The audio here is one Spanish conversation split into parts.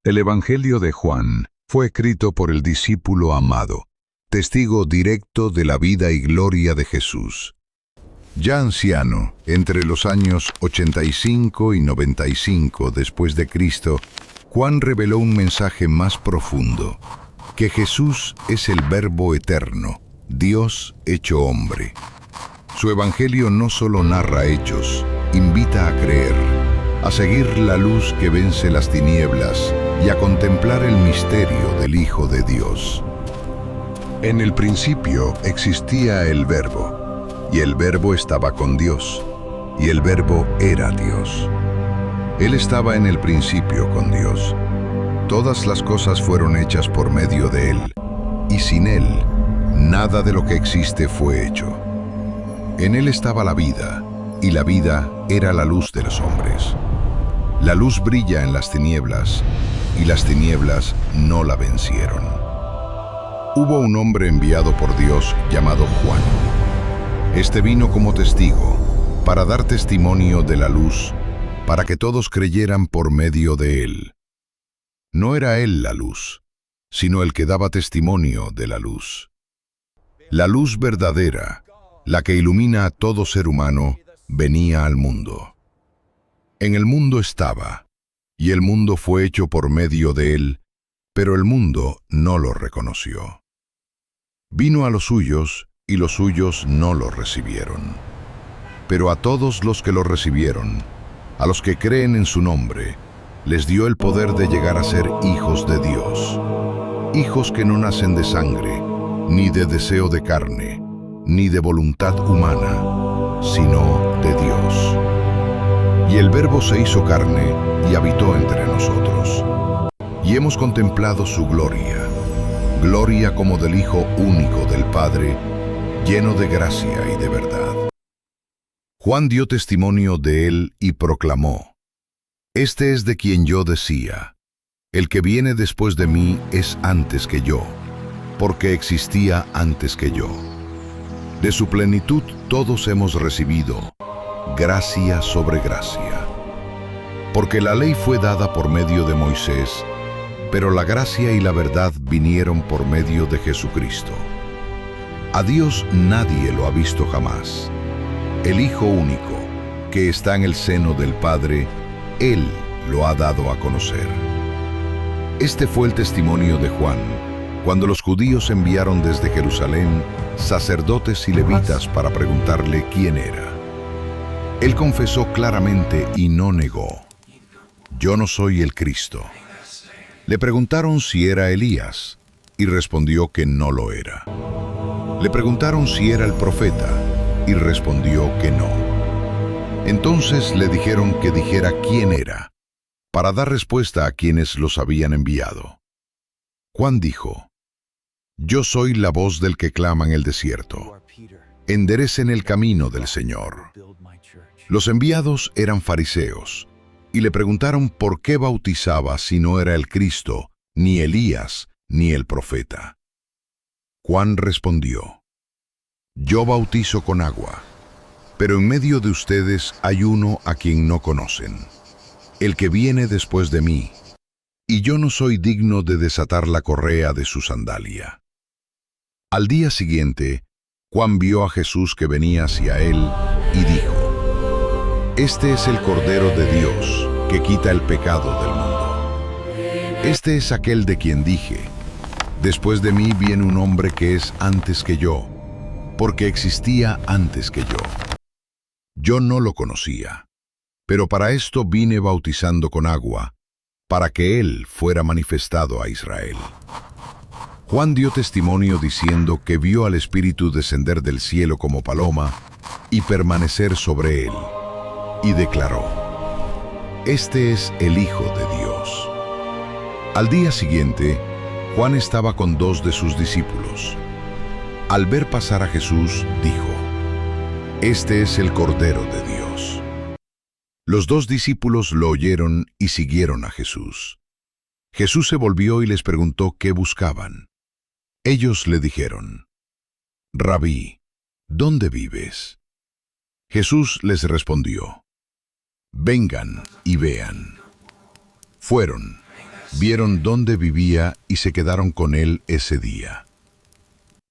El Evangelio de Juan fue escrito por el discípulo amado, testigo directo de la vida y gloria de Jesús. Ya anciano, entre los años 85 y 95 después de Cristo, Juan reveló un mensaje más profundo, que Jesús es el Verbo eterno, Dios hecho hombre. Su Evangelio no solo narra hechos, invita a creer, a seguir la luz que vence las tinieblas y a contemplar el misterio del Hijo de Dios. En el principio existía el Verbo, y el Verbo estaba con Dios, y el Verbo era Dios. Él estaba en el principio con Dios. Todas las cosas fueron hechas por medio de Él, y sin Él, nada de lo que existe fue hecho. En Él estaba la vida, y la vida era la luz de los hombres. La luz brilla en las tinieblas, y las tinieblas no la vencieron. Hubo un hombre enviado por Dios llamado Juan. Este vino como testigo, para dar testimonio de la luz, para que todos creyeran por medio de él. No era él la luz, sino el que daba testimonio de la luz. La luz verdadera, la que ilumina a todo ser humano, venía al mundo. En el mundo estaba, y el mundo fue hecho por medio de él, pero el mundo no lo reconoció. Vino a los suyos, y los suyos no lo recibieron. Pero a todos los que lo recibieron, a los que creen en su nombre, les dio el poder de llegar a ser hijos de Dios. Hijos que no nacen de sangre, ni de deseo de carne, ni de voluntad humana, sino de Dios. Y el Verbo se hizo carne y habitó entre nosotros. Y hemos contemplado su gloria, gloria como del Hijo único del Padre, lleno de gracia y de verdad. Juan dio testimonio de él y proclamó: Este es de quien yo decía, el que viene después de mí es antes que yo, porque existía antes que yo. De su plenitud todos hemos recibido gracia sobre gracia. Porque la ley fue dada por medio de Moisés, pero la gracia y la verdad vinieron por medio de Jesucristo. A Dios nadie lo ha visto jamás. El Hijo único, que está en el seno del Padre, Él lo ha dado a conocer. Este fue el testimonio de Juan, cuando los judíos enviaron desde Jerusalén sacerdotes y levitas para preguntarle quién era. Él confesó claramente y no negó: Yo no soy el Cristo. Le preguntaron si era Elías, y respondió que no lo era. Le preguntaron si era el profeta, y respondió que no. Entonces le dijeron que dijera quién era, para dar respuesta a quienes los habían enviado. Juan dijo: Yo soy la voz del que clama en el desierto. Enderecen el camino del Señor. Los enviados eran fariseos, y le preguntaron por qué bautizaba si no era el Cristo, ni Elías, ni el profeta. Juan respondió: Yo bautizo con agua, pero en medio de ustedes hay uno a quien no conocen, el que viene después de mí, y yo no soy digno de desatar la correa de su sandalia. Al día siguiente, Juan vio a Jesús que venía hacia él y dijo: Este es el Cordero de Dios, que quita el pecado del mundo. Este es aquel de quien dije: Después de mí viene un hombre que es antes que yo, porque existía antes que yo. Yo no lo conocía, pero para esto vine bautizando con agua, para que él fuera manifestado a Israel. Juan dio testimonio diciendo que vio al Espíritu descender del cielo como paloma y permanecer sobre él, y declaró: Este es el Hijo de Dios. Al día siguiente, Juan estaba con 2 de sus discípulos. Al ver pasar a Jesús, dijo: Este es el Cordero de Dios. Los 2 discípulos lo oyeron y siguieron a Jesús. Jesús se volvió y les preguntó qué buscaban. Ellos le dijeron: Rabí, ¿dónde vives? Jesús les respondió: Vengan y vean. Fueron, Vieron dónde vivía y se quedaron con él ese día.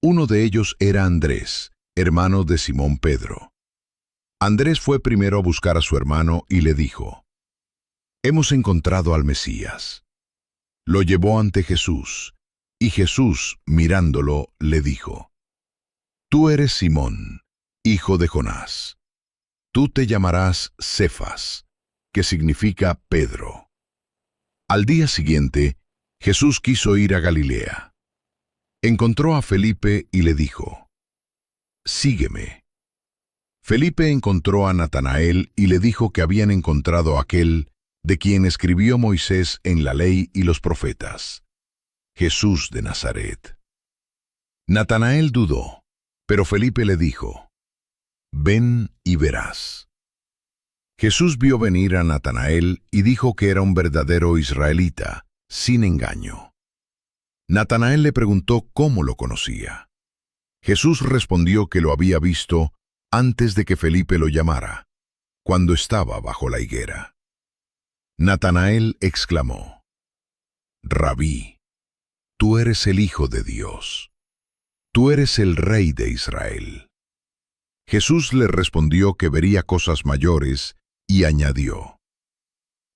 Uno de ellos era Andrés, hermano de Simón Pedro. Andrés fue primero a buscar a su hermano y le dijo: «Hemos encontrado al Mesías». Lo llevó ante Jesús, y Jesús, mirándolo, le dijo: «Tú eres Simón, hijo de Jonás. Tú te llamarás Cefas», que significa Pedro. Al día siguiente, Jesús quiso ir a Galilea. Encontró a Felipe y le dijo: «Sígueme». Felipe encontró a Natanael y le dijo que habían encontrado a aquel de quien escribió Moisés en la ley y los profetas, Jesús de Nazaret. Natanael dudó, pero Felipe le dijo: «Ven y verás». Jesús vio venir a Natanael y dijo que era un verdadero israelita, sin engaño. Natanael le preguntó cómo lo conocía. Jesús respondió que lo había visto antes de que Felipe lo llamara, cuando estaba bajo la higuera. Natanael exclamó: «Rabí, tú eres el Hijo de Dios. Tú eres el Rey de Israel». Jesús le respondió que vería cosas mayores y añadió: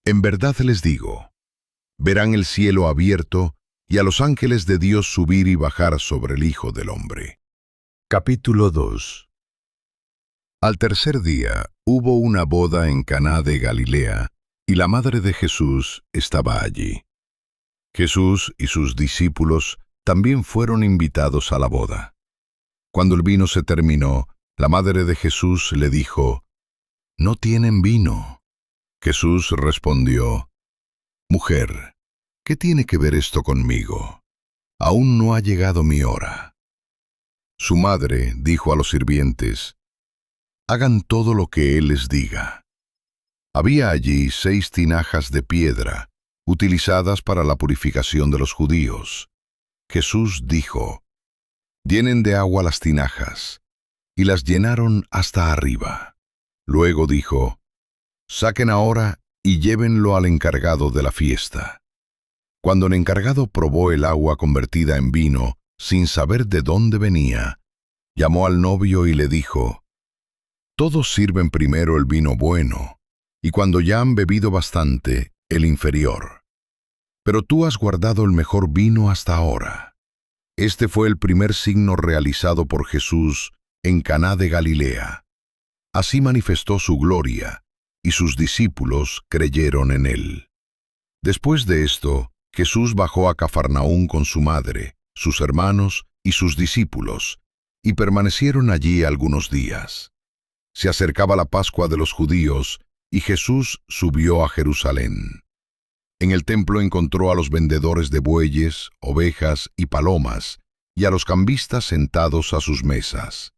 «En verdad les digo, verán el cielo abierto y a los ángeles de Dios subir y bajar sobre el Hijo del Hombre». Capítulo 2. Al tercer día hubo una boda en Caná de Galilea, y la madre de Jesús estaba allí. Jesús y sus discípulos también fueron invitados a la boda. Cuando el vino se terminó, la madre de Jesús le dijo: «No tienen vino». Jesús respondió: «Mujer, ¿qué tiene que ver esto conmigo? Aún no ha llegado mi hora». Su madre dijo a los sirvientes: «Hagan todo lo que él les diga». Había allí 6 tinajas de piedra, utilizadas para la purificación de los judíos. Jesús dijo: «Llenen de agua las tinajas», y las llenaron hasta arriba. Luego dijo: «Saquen ahora y llévenlo al encargado de la fiesta». Cuando el encargado probó el agua convertida en vino, sin saber de dónde venía, llamó al novio y le dijo: «Todos sirven primero el vino bueno, y cuando ya han bebido bastante, el inferior. Pero tú has guardado el mejor vino hasta ahora». Este fue el primer signo realizado por Jesús en Caná de Galilea. Así manifestó su gloria, y sus discípulos creyeron en él. Después de esto, Jesús bajó a Cafarnaúm con su madre, sus hermanos y sus discípulos, y permanecieron allí algunos días. Se acercaba la Pascua de los judíos, y Jesús subió a Jerusalén. En el templo encontró a los vendedores de bueyes, ovejas y palomas, y a los cambistas sentados a sus mesas.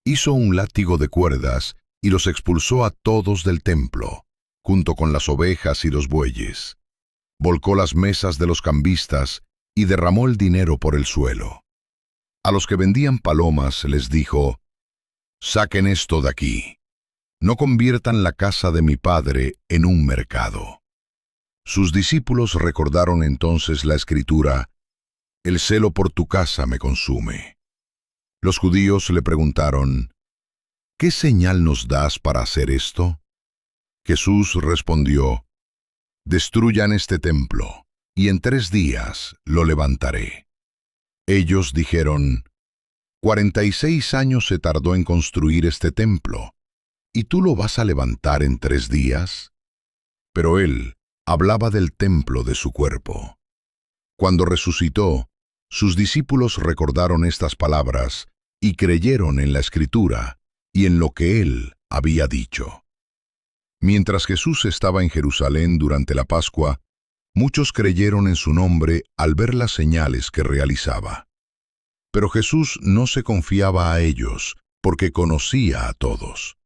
Hizo un látigo de cuerdas y los expulsó a todos del templo, junto con las ovejas y los bueyes. Volcó las mesas de los cambistas y derramó el dinero por el suelo. A los que vendían palomas les dijo: «Saquen esto de aquí. No conviertan la casa de mi Padre en un mercado». Sus discípulos recordaron entonces la Escritura: «El celo por tu casa me consume». Los judíos le preguntaron: «¿Qué señal nos das para hacer esto?». Jesús respondió: «Destruyan este templo, y en 3 días lo levantaré». Ellos dijeron: 46 años se tardó en construir este templo, ¿y tú lo vas a levantar en 3 días? Pero él hablaba del templo de su cuerpo. Cuando resucitó, sus discípulos recordaron estas palabras y creyeron en la Escritura y en lo que él había dicho. Mientras Jesús estaba en Jerusalén durante la Pascua, muchos creyeron en su nombre al ver las señales que realizaba. Pero Jesús no se confiaba a ellos, porque conocía a todos.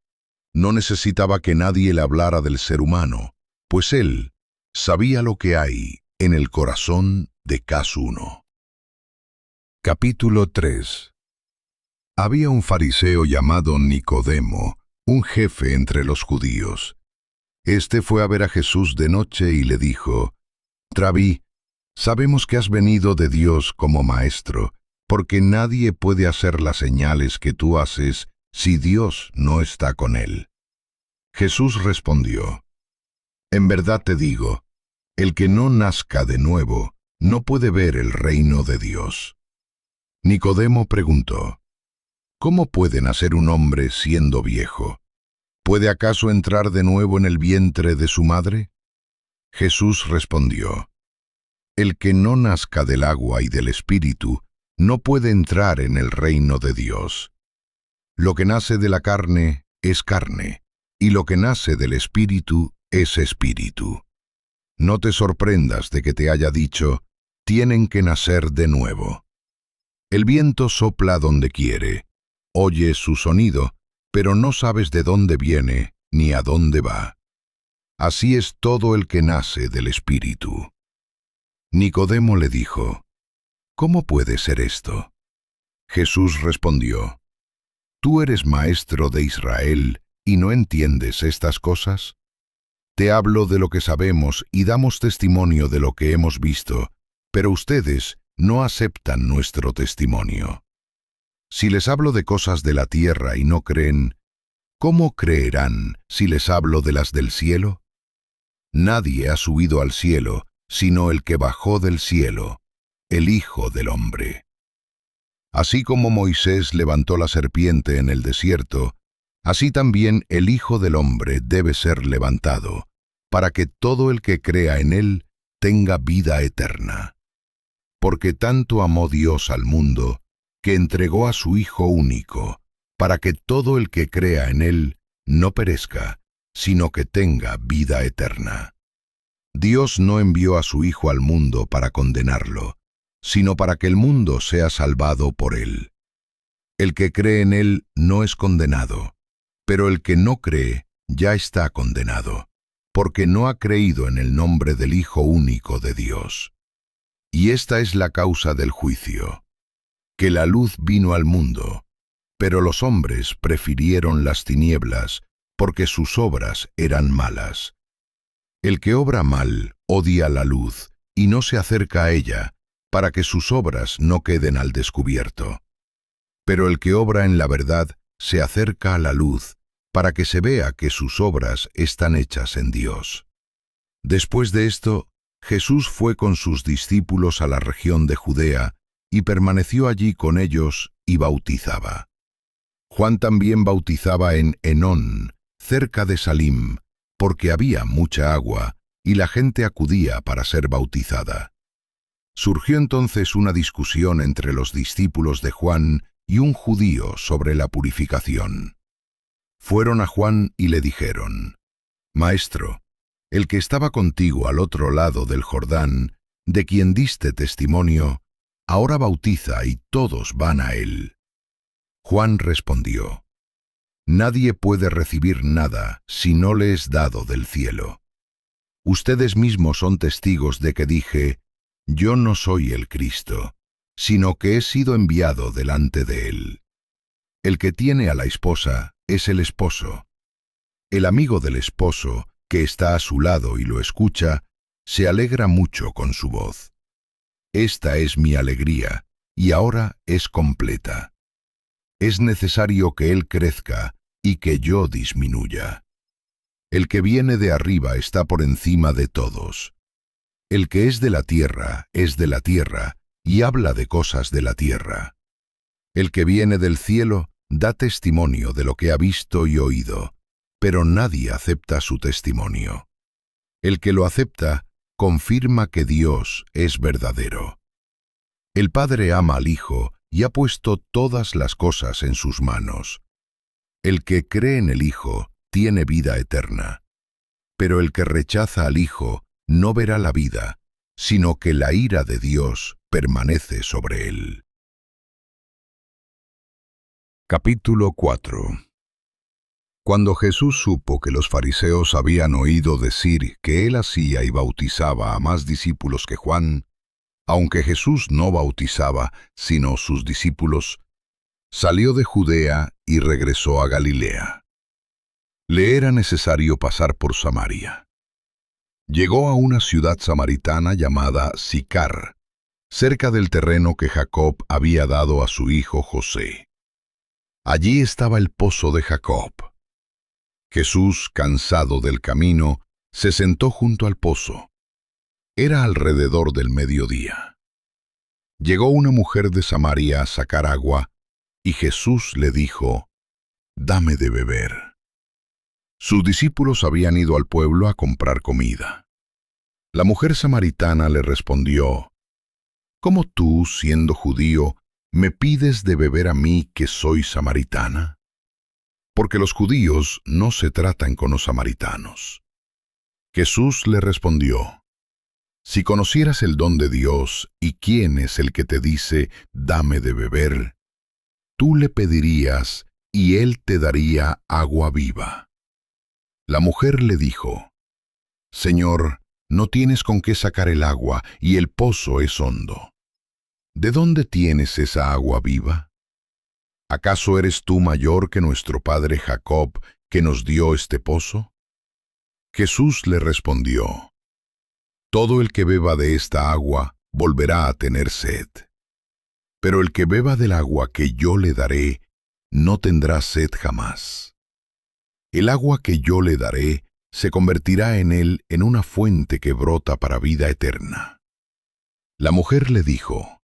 No necesitaba que nadie le hablara del ser humano, pues él sabía lo que hay en el corazón de cada uno. Capítulo 3. Había un fariseo llamado Nicodemo, un jefe entre los judíos. Este fue a ver a Jesús de noche y le dijo: Rabí, sabemos que has venido de Dios como maestro, porque nadie puede hacer las señales que tú haces si Dios no está con él. Jesús respondió, en verdad te digo, el que no nazca de nuevo no puede ver el reino de Dios. Nicodemo preguntó, ¿cómo puede nacer un hombre siendo viejo? ¿Puede acaso entrar de nuevo en el vientre de su madre? Jesús respondió, el que no nazca del agua y del Espíritu no puede entrar en el reino de Dios. Lo que nace de la carne es carne, y lo que nace del Espíritu es espíritu. No te sorprendas de que te haya dicho, tienen que nacer de nuevo. El viento sopla donde quiere, oyes su sonido, pero no sabes de dónde viene ni a dónde va. Así es todo el que nace del Espíritu. Nicodemo le dijo, ¿cómo puede ser esto? Jesús respondió, ¿tú eres maestro de Israel y no entiendes estas cosas? Te hablo de lo que sabemos y damos testimonio de lo que hemos visto, pero ustedes no aceptan nuestro testimonio. Si les hablo de cosas de la tierra y no creen, ¿cómo creerán si les hablo de las del cielo? Nadie ha subido al cielo, sino el que bajó del cielo, el Hijo del Hombre. Así como Moisés levantó la serpiente en el desierto, así también el Hijo del Hombre debe ser levantado, para que todo el que crea en él tenga vida eterna. Porque tanto amó Dios al mundo, que entregó a su Hijo único, para que todo el que crea en él no perezca, sino que tenga vida eterna. Dios no envió a su Hijo al mundo para condenarlo, sino para que el mundo sea salvado por él. El que cree en él no es condenado, pero el que no cree ya está condenado, porque no ha creído en el nombre del Hijo único de Dios. Y esta es la causa del juicio, que la luz vino al mundo, pero los hombres prefirieron las tinieblas, porque sus obras eran malas. El que obra mal odia la luz y no se acerca a ella, para que sus obras no queden al descubierto. Pero el que obra en la verdad se acerca a la luz, para que se vea que sus obras están hechas en Dios. Después de esto, Jesús fue con sus discípulos a la región de Judea y permaneció allí con ellos y bautizaba. Juan también bautizaba en Enón, cerca de Salim, porque había mucha agua y la gente acudía para ser bautizada. Surgió entonces una discusión entre los discípulos de Juan y un judío sobre la purificación. Fueron a Juan y le dijeron, «Maestro, el que estaba contigo al otro lado del Jordán, de quien diste testimonio, ahora bautiza y todos van a él». Juan respondió, «Nadie puede recibir nada si no le es dado del cielo. Ustedes mismos son testigos de que dije, yo no soy el Cristo, sino que he sido enviado delante de él. El que tiene a la esposa es el esposo. El amigo del esposo, que está a su lado y lo escucha, se alegra mucho con su voz. Esta es mi alegría, y ahora es completa. Es necesario que él crezca y que yo disminuya. El que viene de arriba está por encima de todos. El que es de la tierra es de la tierra y habla de cosas de la tierra. El que viene del cielo da testimonio de lo que ha visto y oído, pero nadie acepta su testimonio. El que lo acepta confirma que Dios es verdadero. El Padre ama al Hijo y ha puesto todas las cosas en sus manos. El que cree en el Hijo tiene vida eterna, pero el que rechaza al Hijo no verá la vida, sino que la ira de Dios permanece sobre él. Capítulo 4. Cuando Jesús supo que los fariseos habían oído decir que él hacía y bautizaba a más discípulos que Juan, aunque Jesús no bautizaba, sino sus discípulos, salió de Judea y regresó a Galilea. Le era necesario pasar por Samaria. Llegó a una ciudad samaritana llamada Sicar, cerca del terreno que Jacob había dado a su hijo José. Allí estaba el pozo de Jacob. Jesús, cansado del camino, se sentó junto al pozo. Era alrededor del mediodía. Llegó una mujer de Samaria a sacar agua, y Jesús le dijo: «Dame de beber». Sus discípulos habían ido al pueblo a comprar comida. La mujer samaritana le respondió: «¿Cómo tú, siendo judío, me pides de beber a mí que soy samaritana? Porque los judíos no se tratan con los samaritanos». Jesús le respondió: «Si conocieras el don de Dios y quién es el que te dice, dame de beber, tú le pedirías y él te daría agua viva». La mujer le dijo: «Señor, no tienes con qué sacar el agua y el pozo es hondo. ¿De dónde tienes esa agua viva? ¿Acaso eres tú mayor que nuestro padre Jacob, que nos dio este pozo?» Jesús le respondió: «Todo el que beba de esta agua volverá a tener sed. Pero el que beba del agua que yo le daré, no tendrá sed jamás. El agua que yo le daré se convertirá en él en una fuente que brota para vida eterna». La mujer le dijo: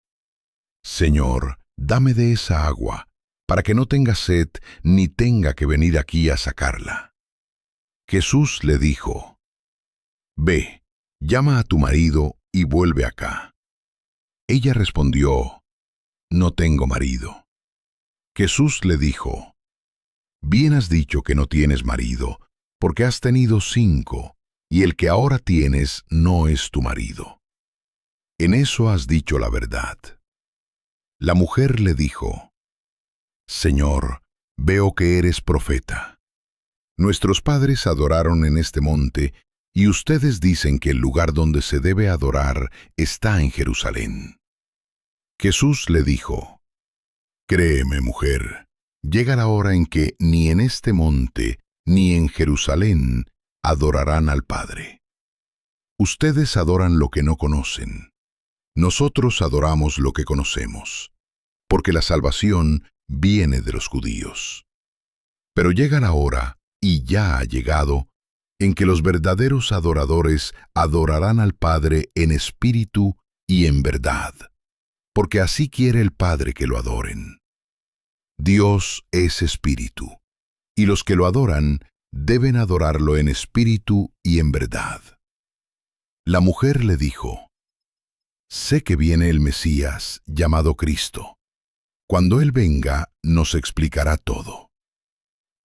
«Señor, dame de esa agua, para que no tenga sed ni tenga que venir aquí a sacarla». Jesús le dijo: «Ve, llama a tu marido y vuelve acá». Ella respondió: «No tengo marido». Jesús le dijo: «Bien has dicho que no tienes marido, porque has tenido 5, y el que ahora tienes no es tu marido. En eso has dicho la verdad». La mujer le dijo: «Señor, veo que eres profeta. Nuestros padres adoraron en este monte, y ustedes dicen que el lugar donde se debe adorar está en Jerusalén». Jesús le dijo: «Créeme, mujer, llega la hora en que ni en este monte ni en Jerusalén adorarán al Padre. Ustedes adoran lo que no conocen. Nosotros adoramos lo que conocemos, porque la salvación viene de los judíos. Pero llega la hora, y ya ha llegado, en que los verdaderos adoradores adorarán al Padre en espíritu y en verdad, porque así quiere el Padre que lo adoren. Dios es espíritu, y los que lo adoran deben adorarlo en espíritu y en verdad». La mujer le dijo: «Sé que viene el Mesías, llamado Cristo. Cuando Él venga, nos explicará todo».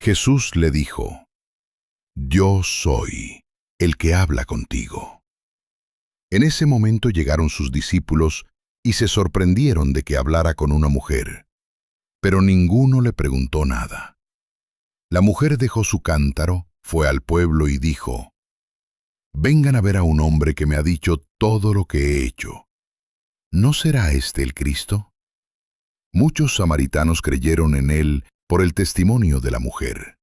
Jesús le dijo: «Yo soy el que habla contigo». En ese momento llegaron sus discípulos y se sorprendieron de que hablara con una mujer, pero ninguno le preguntó nada. La mujer dejó su cántaro, fue al pueblo y dijo: «Vengan a ver a un hombre que me ha dicho todo lo que he hecho. ¿No será este el Cristo?». Muchos samaritanos creyeron en él por el testimonio de la mujer.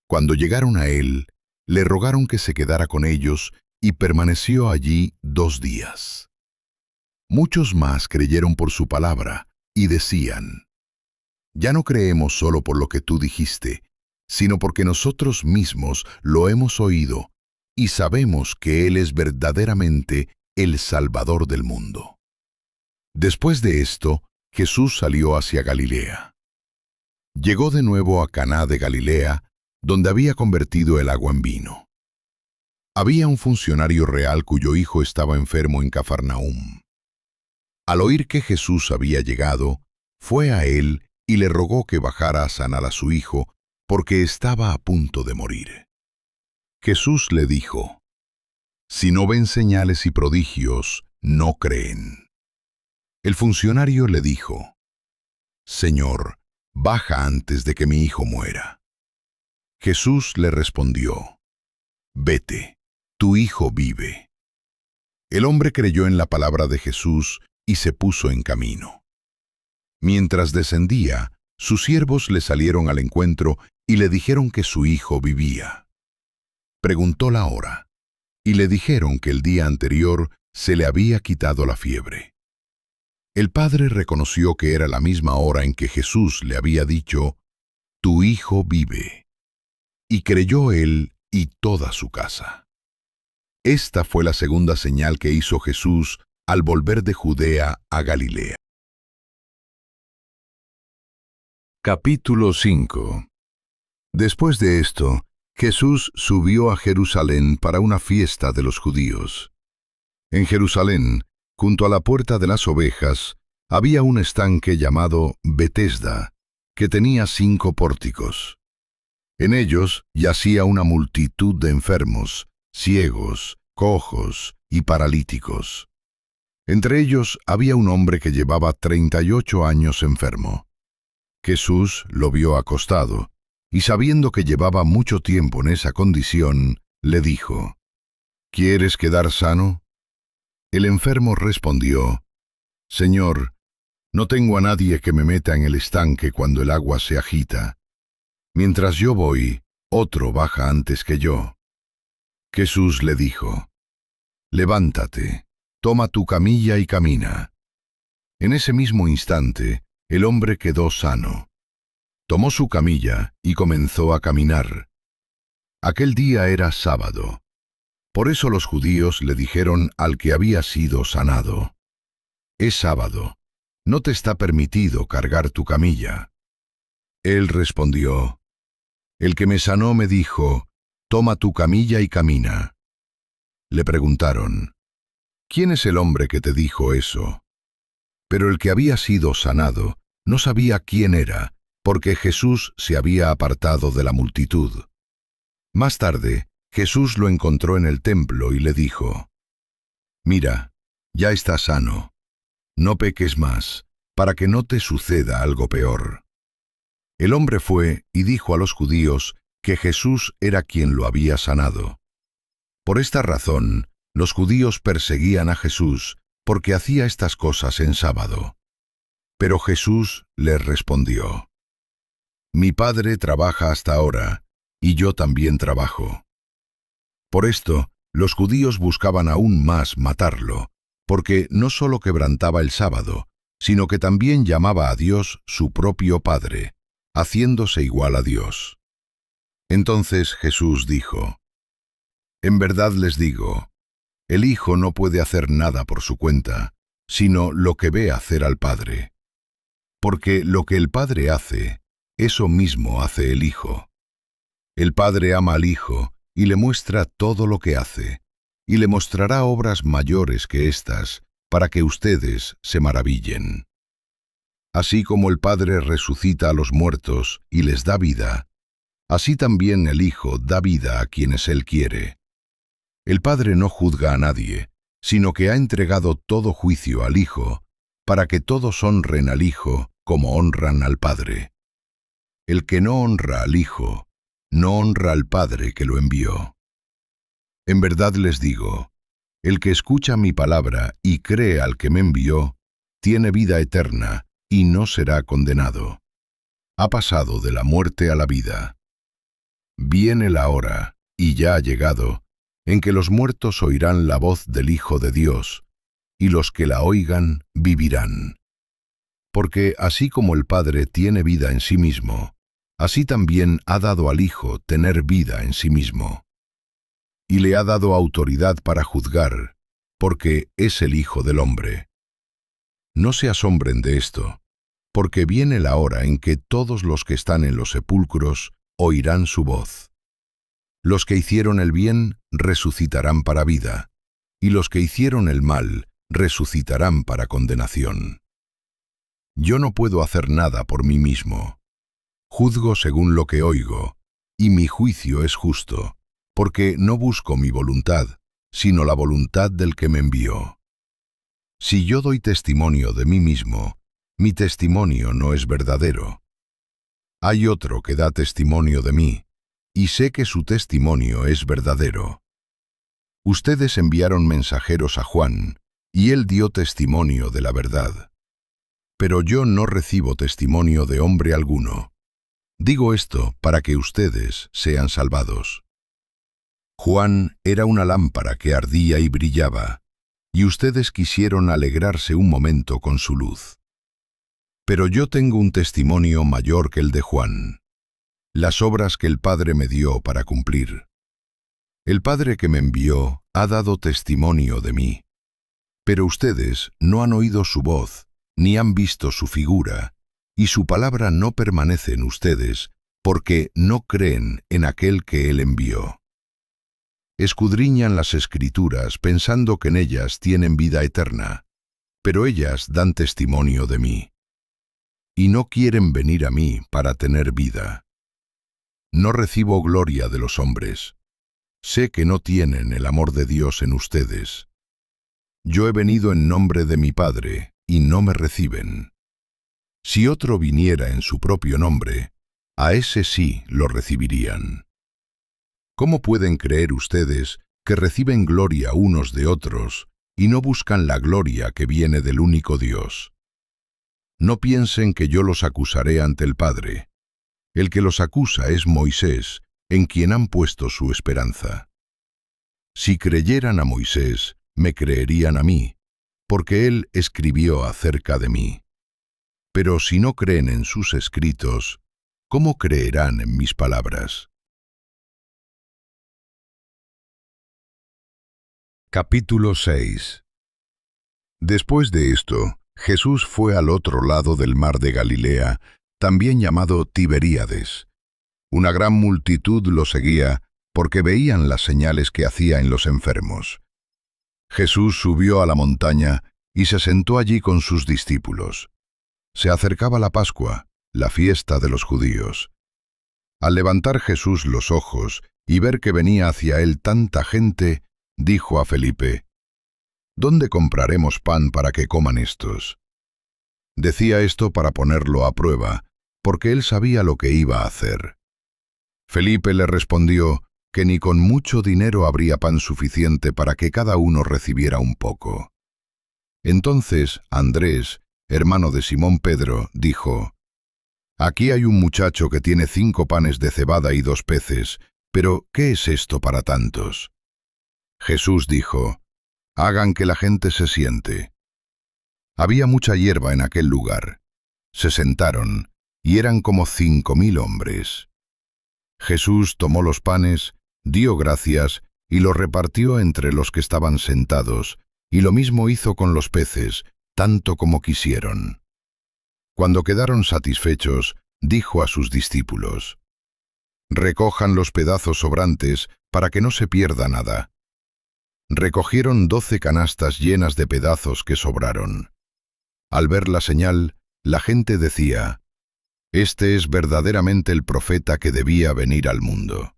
Cuando llegaron a él, le rogaron que se quedara con ellos y permaneció allí 2 días. Muchos más creyeron por su palabra y decían: «Ya no creemos solo por lo que tú dijiste, sino porque nosotros mismos lo hemos oído y sabemos que Él es verdaderamente el Salvador del mundo». Después de esto, Jesús salió hacia Galilea. Llegó de nuevo a Caná de Galilea, donde había convertido el agua en vino. Había un funcionario real cuyo hijo estaba enfermo en Cafarnaúm. Al oír que Jesús había llegado, fue a él y le rogó que bajara a sanar a su hijo, porque estaba a punto de morir. Jesús le dijo: «Si no ven señales y prodigios, no creen». El funcionario le dijo: «Señor, baja antes de que mi hijo muera». Jesús le respondió: «Vete, tu hijo vive». El hombre creyó en la palabra de Jesús y se puso en camino. Mientras descendía, sus siervos le salieron al encuentro y le dijeron que su hijo vivía. Preguntó la hora. y le dijeron que el día anterior se le había quitado la fiebre. El padre reconoció que era la misma hora en que Jesús le había dicho, «Tu hijo vive», y creyó él y toda su casa. Esta fue la segunda señal que hizo Jesús al volver de Judea a Galilea. Capítulo 5. Después de esto, Jesús subió a Jerusalén para una fiesta de los judíos. En Jerusalén, junto a la puerta de las ovejas, había un estanque llamado Betesda, que tenía 5 pórticos. En ellos yacía una multitud de enfermos, ciegos, cojos y paralíticos. Entre ellos había un hombre que llevaba 38 años enfermo. Jesús lo vio acostado, y sabiendo que llevaba mucho tiempo en esa condición, le dijo, «¿Quieres quedar sano?» El enfermo respondió, «Señor, no tengo a nadie que me meta en el estanque cuando el agua se agita. Mientras yo voy, otro baja antes que yo». Jesús le dijo, «Levántate, toma tu camilla y camina». En ese mismo instante, el hombre quedó sano. Tomó su camilla y comenzó a caminar. Aquel día era sábado. Por eso los judíos le dijeron al que había sido sanado, «Es sábado, no te está permitido cargar tu camilla». Él respondió, «El que me sanó me dijo, toma tu camilla y camina». Le preguntaron, «¿Quién es el hombre que te dijo eso?». Pero el que había sido sanado no sabía quién era, porque Jesús se había apartado de la multitud. Más tarde, Jesús lo encontró en el templo y le dijo, «Mira, ya estás sano. No peques más, para que no te suceda algo peor». El hombre fue y dijo a los judíos que Jesús era quien lo había sanado. Por esta razón, los judíos perseguían a Jesús porque hacía estas cosas en sábado. Pero Jesús les respondió, «Mi Padre trabaja hasta ahora, y yo también trabajo». Por esto, los judíos buscaban aún más matarlo, porque no solo quebrantaba el sábado, sino que también llamaba a Dios su propio Padre, haciéndose igual a Dios. Entonces Jesús dijo, «En verdad les digo, el Hijo no puede hacer nada por su cuenta, sino lo que ve hacer al Padre. Porque lo que el Padre hace, eso mismo hace el Hijo. El Padre ama al Hijo y le muestra todo lo que hace, y le mostrará obras mayores que estas, para que ustedes se maravillen. Así como el Padre resucita a los muertos y les da vida, así también el Hijo da vida a quienes Él quiere. El Padre no juzga a nadie, sino que ha entregado todo juicio al Hijo, para que todos honren al Hijo como honran al Padre. El que no honra al Hijo, no honra al Padre que lo envió. En verdad les digo, el que escucha mi palabra y cree al que me envió, tiene vida eterna y no será condenado. Ha pasado de la muerte a la vida. Viene la hora, y ya ha llegado, en que los muertos oirán la voz del Hijo de Dios, y los que la oigan vivirán. Porque así como el Padre tiene vida en sí mismo, así también ha dado al Hijo tener vida en sí mismo. Y le ha dado autoridad para juzgar, porque es el Hijo del Hombre. No se asombren de esto, porque viene la hora en que todos los que están en los sepulcros oirán su voz. Los que hicieron el bien resucitarán para vida, y los que hicieron el mal resucitarán para condenación. Yo no puedo hacer nada por mí mismo. Juzgo según lo que oigo, y mi juicio es justo, porque no busco mi voluntad, sino la voluntad del que me envió. Si yo doy testimonio de mí mismo, mi testimonio no es verdadero. Hay otro que da testimonio de mí, y sé que su testimonio es verdadero. Ustedes enviaron mensajeros a Juan, y él dio testimonio de la verdad. Pero yo no recibo testimonio de hombre alguno. Digo esto para que ustedes sean salvados. Juan era una lámpara que ardía y brillaba, y ustedes quisieron alegrarse un momento con su luz. Pero yo tengo un testimonio mayor que el de Juan, las obras que el Padre me dio para cumplir. El Padre que me envió ha dado testimonio de mí, pero ustedes no han oído su voz, ni han visto su figura, y su palabra no permanece en ustedes, porque no creen en aquel que él envió. Escudriñan las Escrituras pensando que en ellas tienen vida eterna, pero ellas dan testimonio de mí. Y no quieren venir a mí para tener vida. No recibo gloria de los hombres. Sé que no tienen el amor de Dios en ustedes. Yo he venido en nombre de mi Padre, y no me reciben. Si otro viniera en su propio nombre, a ese sí lo recibirían. ¿Cómo pueden creer ustedes que reciben gloria unos de otros y no buscan la gloria que viene del único Dios? No piensen que yo los acusaré ante el Padre. El que los acusa es Moisés, en quien han puesto su esperanza. Si creyeran a Moisés, me creerían a mí, porque él escribió acerca de mí. Pero si no creen en sus escritos, ¿cómo creerán en mis palabras? Capítulo 6. Después de esto, Jesús fue al otro lado del mar de Galilea, también llamado Tiberíades. Una gran multitud lo seguía porque veían las señales que hacía en los enfermos. Jesús subió a la montaña y se sentó allí con sus discípulos. Se acercaba la Pascua, la fiesta de los judíos. Al levantar Jesús los ojos y ver que venía hacia él tanta gente, dijo a Felipe: ¿Dónde compraremos pan para que coman estos? Decía esto para ponerlo a prueba, porque él sabía lo que iba a hacer. Felipe le respondió que ni con mucho dinero habría pan suficiente para que cada uno recibiera un poco. Entonces Andrés, hermano de Simón Pedro, dijo: Aquí hay un muchacho que tiene 5 panes de cebada y 2 peces, pero ¿qué es esto para tantos? Jesús dijo: Hagan que la gente se siente. Había mucha hierba en aquel lugar. Se sentaron, y eran como 5.000 hombres. Jesús tomó los panes, dio gracias y los repartió entre los que estaban sentados, y lo mismo hizo con los peces, tanto como quisieron. Cuando quedaron satisfechos, dijo a sus discípulos: Recojan los pedazos sobrantes para que no se pierda nada. Recogieron 12 canastas llenas de pedazos que sobraron. Al ver la señal, la gente decía: Este es verdaderamente el profeta que debía venir al mundo.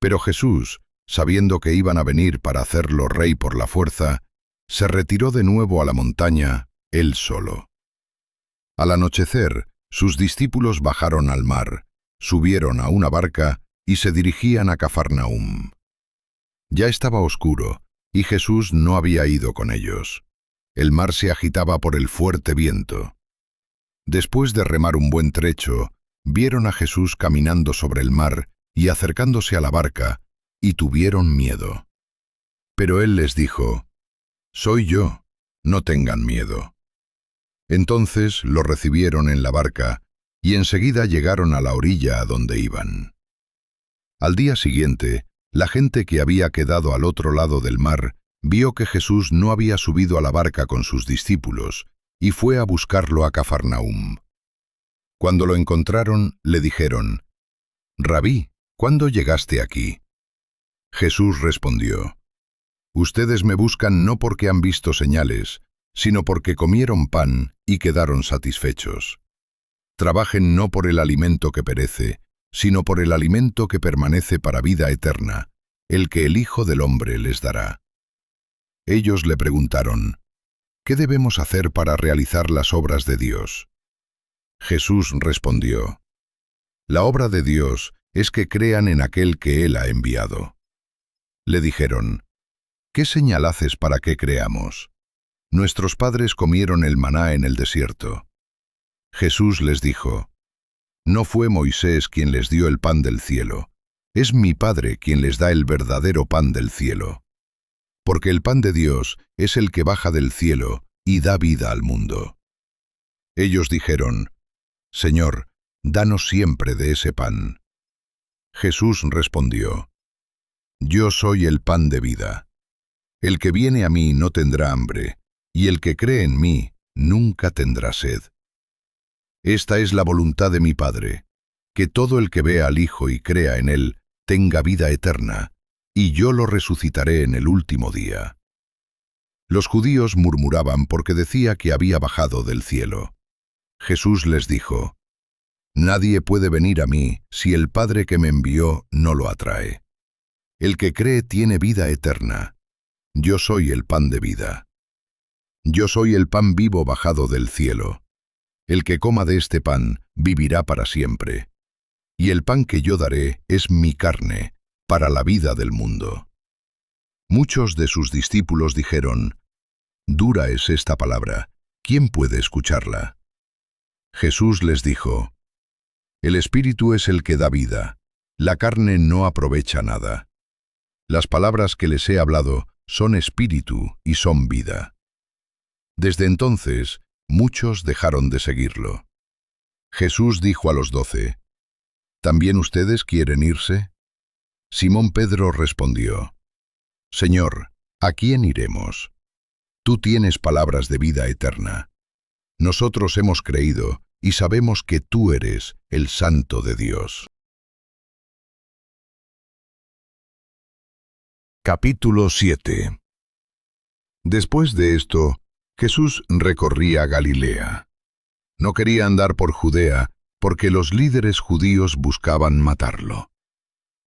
Pero Jesús, sabiendo que iban a venir para hacerlo rey por la fuerza, se retiró de nuevo a la montaña, él solo. Al anochecer, sus discípulos bajaron al mar, subieron a una barca y se dirigían a Cafarnaúm. Ya estaba oscuro, y Jesús no había ido con ellos. El mar se agitaba por el fuerte viento. Después de remar un buen trecho, vieron a Jesús caminando sobre el mar y acercándose a la barca, y tuvieron miedo. Pero él les dijo: Soy yo, no tengan miedo. Entonces lo recibieron en la barca, y enseguida llegaron a la orilla a donde iban. Al día siguiente, la gente que había quedado al otro lado del mar vio que Jesús no había subido a la barca con sus discípulos, y fue a buscarlo a Cafarnaúm. Cuando lo encontraron, le dijeron: Rabí, ¿cuándo llegaste aquí? Jesús respondió: Ustedes me buscan no porque han visto señales, sino porque comieron pan y quedaron satisfechos. Trabajen no por el alimento que perece, sino por el alimento que permanece para vida eterna, el que el Hijo del Hombre les dará. Ellos le preguntaron: ¿Qué debemos hacer para realizar las obras de Dios? Jesús respondió: La obra de Dios es que crean en aquel que Él ha enviado. Le dijeron: ¿Qué señal haces para que creamos? Nuestros padres comieron el maná en el desierto. Jesús les dijo: No fue Moisés quien les dio el pan del cielo, Es mi Padre quien les da el verdadero pan del cielo. Porque el pan de Dios es el que baja del cielo y da vida al mundo. Ellos dijeron: Señor, danos siempre de ese pan. Jesús respondió: Yo soy el pan de vida. El que viene a mí no tendrá hambre, y el que cree en mí nunca tendrá sed. Esta es la voluntad de mi Padre, que todo el que vea al Hijo y crea en él tenga vida eterna, y yo lo resucitaré en el último día. Los judíos murmuraban porque decía que había bajado del cielo. Jesús les dijo: Nadie puede venir a mí si el Padre que me envió no lo atrae. El que cree tiene vida eterna. Yo soy el pan de vida. Yo soy el pan vivo bajado del cielo. El que coma de este pan vivirá para siempre. Y el pan que yo daré es mi carne, para la vida del mundo. Muchos de sus discípulos dijeron: Dura es esta palabra, ¿quién puede escucharla? Jesús les dijo: El Espíritu es el que da vida, la carne no aprovecha nada. Las palabras que les he hablado son espíritu y son vida. Desde entonces, muchos dejaron de seguirlo. Jesús dijo a los 12: ¿También ustedes quieren irse? Simón Pedro respondió: Señor, ¿a quién iremos? Tú tienes palabras de vida eterna. Nosotros hemos creído y sabemos que tú eres el Santo de Dios. Capítulo 7. Después de esto, Jesús recorría Galilea. No quería andar por Judea, porque los líderes judíos buscaban matarlo.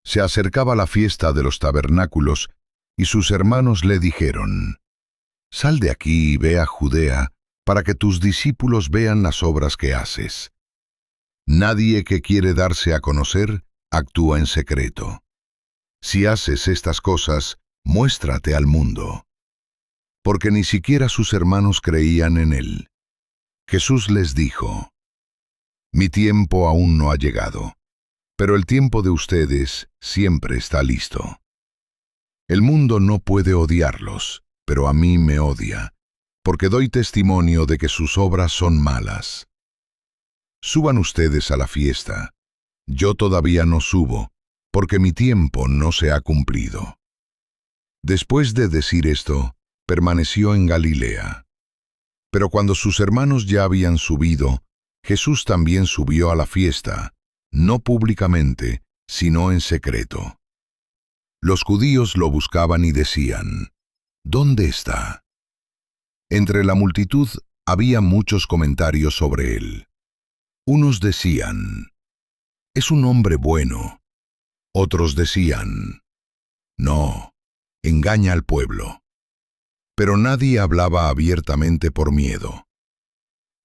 Se acercaba la fiesta de los tabernáculos, y sus hermanos le dijeron: Sal de aquí y ve a Judea, para que tus discípulos vean las obras que haces. Nadie que quiere darse a conocer, actúa en secreto. Si haces estas cosas, muéstrate al mundo. Porque ni siquiera sus hermanos creían en él. Jesús les dijo: Mi tiempo aún no ha llegado, pero el tiempo de ustedes siempre está listo. El mundo no puede odiarlos, pero a mí me odia, porque doy testimonio de que sus obras son malas. Suban ustedes a la fiesta. Yo todavía no subo, porque mi tiempo no se ha cumplido. Después de decir esto, permaneció en Galilea. Pero cuando sus hermanos ya habían subido, Jesús también subió a la fiesta, no públicamente, sino en secreto. Los judíos lo buscaban y decían: ¿Dónde está? Entre la multitud había muchos comentarios sobre él. Unos decían: Es un hombre bueno. Otros decían: No, engaña al pueblo. Pero nadie hablaba abiertamente por miedo.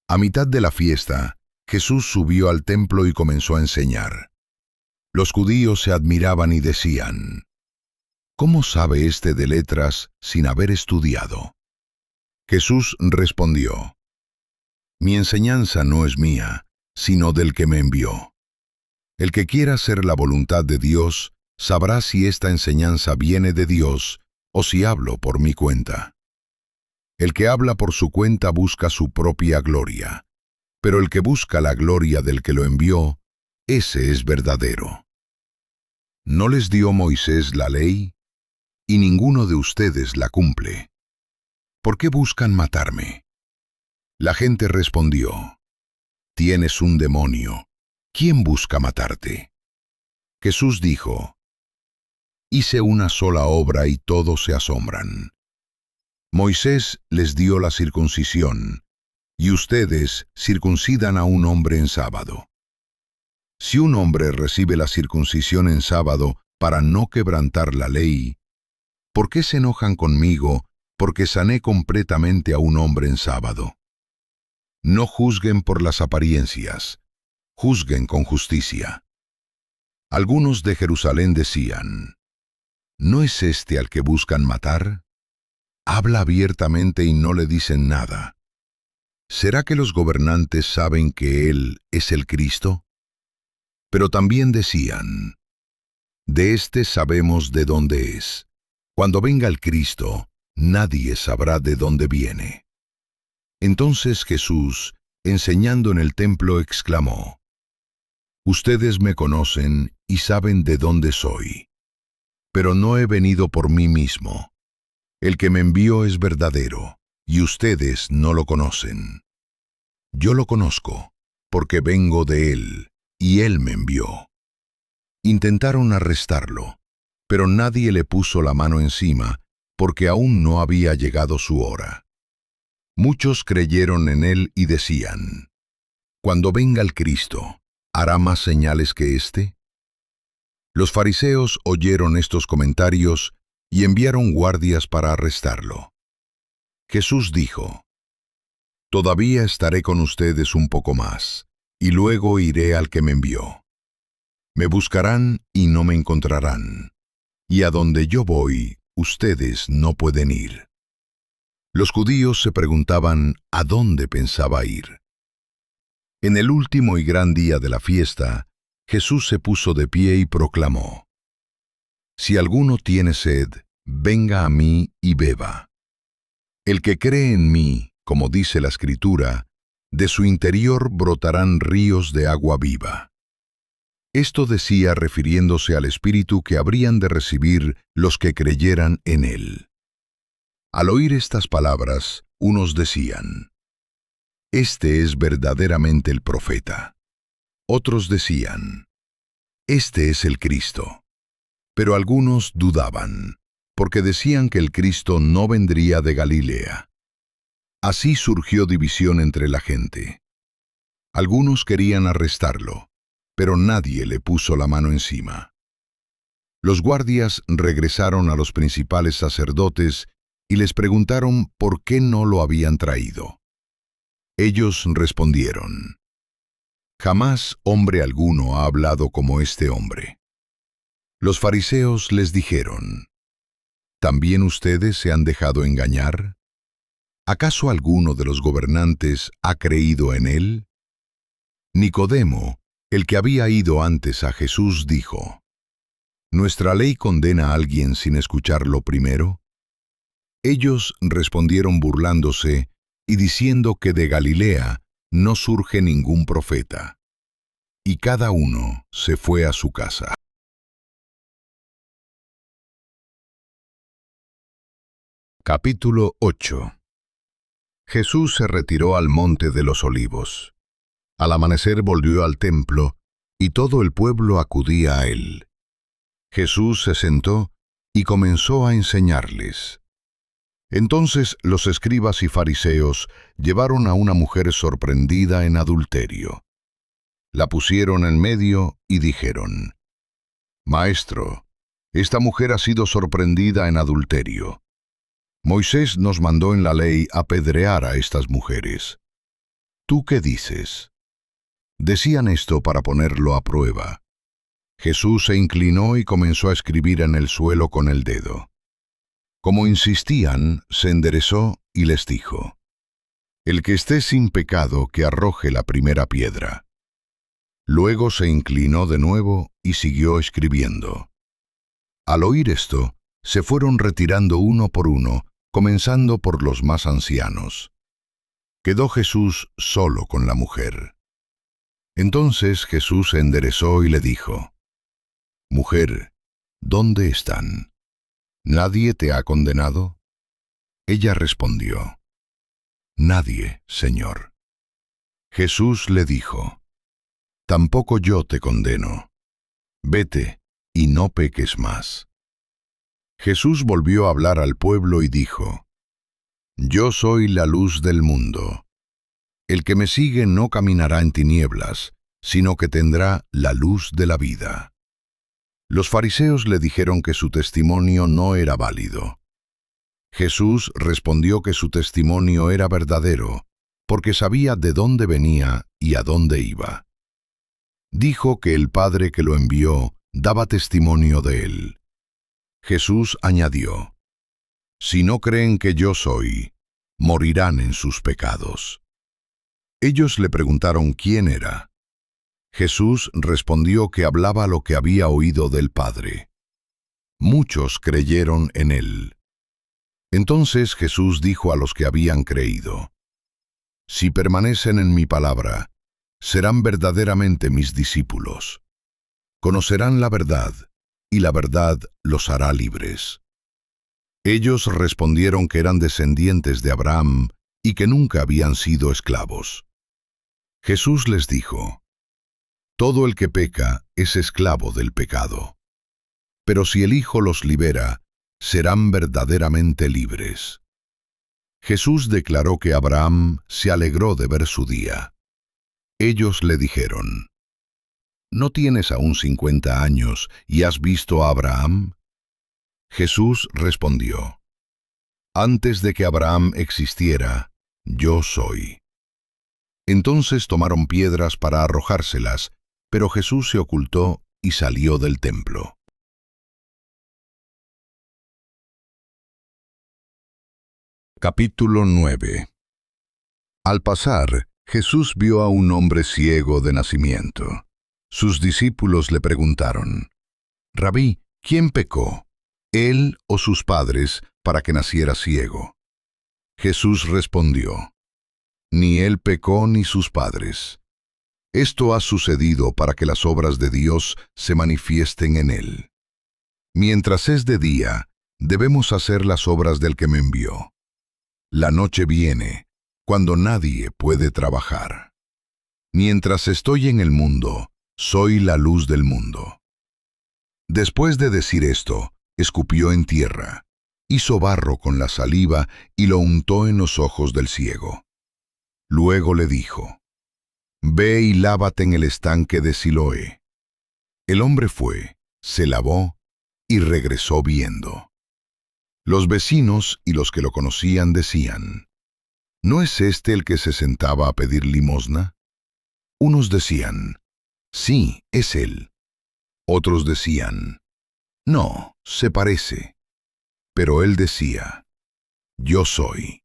A mitad de la fiesta, Jesús subió al templo y comenzó a enseñar. Los judíos se admiraban y decían: ¿Cómo sabe este de letras sin haber estudiado? Jesús respondió: Mi enseñanza no es mía, sino del que me envió. El que quiera hacer la voluntad de Dios, sabrá si esta enseñanza viene de Dios o si hablo por mi cuenta. El que habla por su cuenta busca su propia gloria, pero el que busca la gloria del que lo envió, ese es verdadero. ¿No les dio Moisés la ley? Y ninguno de ustedes la cumple. ¿Por qué buscan matarme? La gente respondió: Tienes un demonio. ¿Quién busca matarte? Jesús dijo: Hice una sola obra y todos se asombran. Moisés les dio la circuncisión, y ustedes circuncidan a un hombre en sábado. Si un hombre recibe la circuncisión en sábado para no quebrantar la ley, ¿por qué se enojan conmigo porque sané completamente a un hombre en sábado? No juzguen por las apariencias, juzguen con justicia. Algunos de Jerusalén decían: ¿No es este al que buscan matar? Habla abiertamente y no le dicen nada. ¿Será que los gobernantes saben que él es el Cristo? Pero también decían: De éste sabemos de dónde es. Cuando venga el Cristo, nadie sabrá de dónde viene. Entonces Jesús, enseñando en el templo, exclamó: Ustedes me conocen y saben de dónde soy. Pero no he venido por mí mismo. El que me envió es verdadero, y ustedes no lo conocen. Yo lo conozco, porque vengo de él, y él me envió. Intentaron arrestarlo, pero nadie le puso la mano encima, porque aún no había llegado su hora. Muchos creyeron en él y decían: Cuando venga el Cristo, ¿hará más señales que éste? Los fariseos oyeron estos comentarios y enviaron guardias para arrestarlo. Jesús dijo: Todavía estaré con ustedes un poco más, y luego iré al que me envió. Me buscarán y no me encontrarán, y a donde yo voy, ustedes no pueden ir. Los judíos se preguntaban a dónde pensaba ir. En el último y gran día de la fiesta, Jesús se puso de pie y proclamó: Si alguno tiene sed, venga a mí y beba. El que cree en mí, como dice la Escritura, de su interior brotarán ríos de agua viva. Esto decía refiriéndose al Espíritu que habrían de recibir los que creyeran en él. Al oír estas palabras, unos decían: Este es verdaderamente el profeta. Otros decían: Este es el Cristo. Pero algunos dudaban, porque decían que el Cristo no vendría de Galilea. Así surgió división entre la gente. Algunos querían arrestarlo, pero nadie le puso la mano encima. Los guardias regresaron a los principales sacerdotes y les preguntaron por qué no lo habían traído. Ellos respondieron: Jamás hombre alguno ha hablado como este hombre. Los fariseos les dijeron: ¿También ustedes se han dejado engañar? ¿Acaso alguno de los gobernantes ha creído en él? Nicodemo, el que había ido antes a Jesús, dijo: ¿Nuestra ley condena a alguien sin escucharlo primero? Ellos respondieron burlándose y diciendo que de Galilea no surge ningún profeta. Y cada uno se fue a su casa. Capítulo 8. Jesús se retiró al monte de los Olivos. Al amanecer volvió al templo, y todo el pueblo acudía a él. Jesús se sentó y comenzó a enseñarles. Entonces los escribas y fariseos llevaron a una mujer sorprendida en adulterio. La pusieron en medio y dijeron: Maestro, esta mujer ha sido sorprendida en adulterio. Moisés nos mandó en la ley apedrear a estas mujeres. ¿Tú qué dices? Decían esto para ponerlo a prueba. Jesús se inclinó y comenzó a escribir en el suelo con el dedo. Como insistían, se enderezó y les dijo: El que esté sin pecado, que arroje la primera piedra. Luego se inclinó de nuevo y siguió escribiendo. Al oír esto, se fueron retirando uno por uno, comenzando por los más ancianos. Quedó Jesús solo con la mujer. Entonces Jesús se enderezó y le dijo: Mujer, ¿dónde están? ¿Nadie te ha condenado? Ella respondió: Nadie, Señor. Jesús le dijo: Tampoco yo te condeno. Vete y no peques más. Jesús volvió a hablar al pueblo y dijo: Yo soy la luz del mundo. El que me sigue no caminará en tinieblas, sino que tendrá la luz de la vida. Los fariseos le dijeron que su testimonio no era válido. Jesús respondió que su testimonio era verdadero, porque sabía de dónde venía y a dónde iba. Dijo que el Padre que lo envió daba testimonio de él. Jesús añadió: Si no creen que yo soy, morirán en sus pecados. Ellos le preguntaron quién era. Jesús respondió que hablaba lo que había oído del Padre. Muchos creyeron en él. Entonces Jesús dijo a los que habían creído: Si permanecen en mi palabra, serán verdaderamente mis discípulos. Conocerán la verdad, y la verdad los hará libres. Ellos respondieron que eran descendientes de Abraham y que nunca habían sido esclavos. Jesús les dijo: Todo el que peca es esclavo del pecado. Pero si el Hijo los libera, serán verdaderamente libres. Jesús declaró que Abraham se alegró de ver su día. Ellos le dijeron: ¿No tienes aún 50 años y has visto a Abraham? Jesús respondió: Antes de que Abraham existiera, yo soy. Entonces tomaron piedras para arrojárselas, pero Jesús se ocultó y salió del templo. Capítulo 9. Al pasar, Jesús vio a un hombre ciego de nacimiento. Sus discípulos le preguntaron: Rabí, ¿quién pecó, él o sus padres, para que naciera ciego? Jesús respondió: Ni él pecó ni sus padres. Esto ha sucedido para que las obras de Dios se manifiesten en él. Mientras es de día, debemos hacer las obras del que me envió. La noche viene, cuando nadie puede trabajar. Mientras estoy en el mundo, soy la luz del mundo. Después de decir esto, escupió en tierra, hizo barro con la saliva y lo untó en los ojos del ciego. Luego le dijo: Ve y lávate en el estanque de Siloé. El hombre fue, se lavó y regresó viendo. Los vecinos y los que lo conocían decían: ¿No es este el que se sentaba a pedir limosna? Unos decían: Sí, es él. Otros decían: No, se parece. Pero él decía: Yo soy.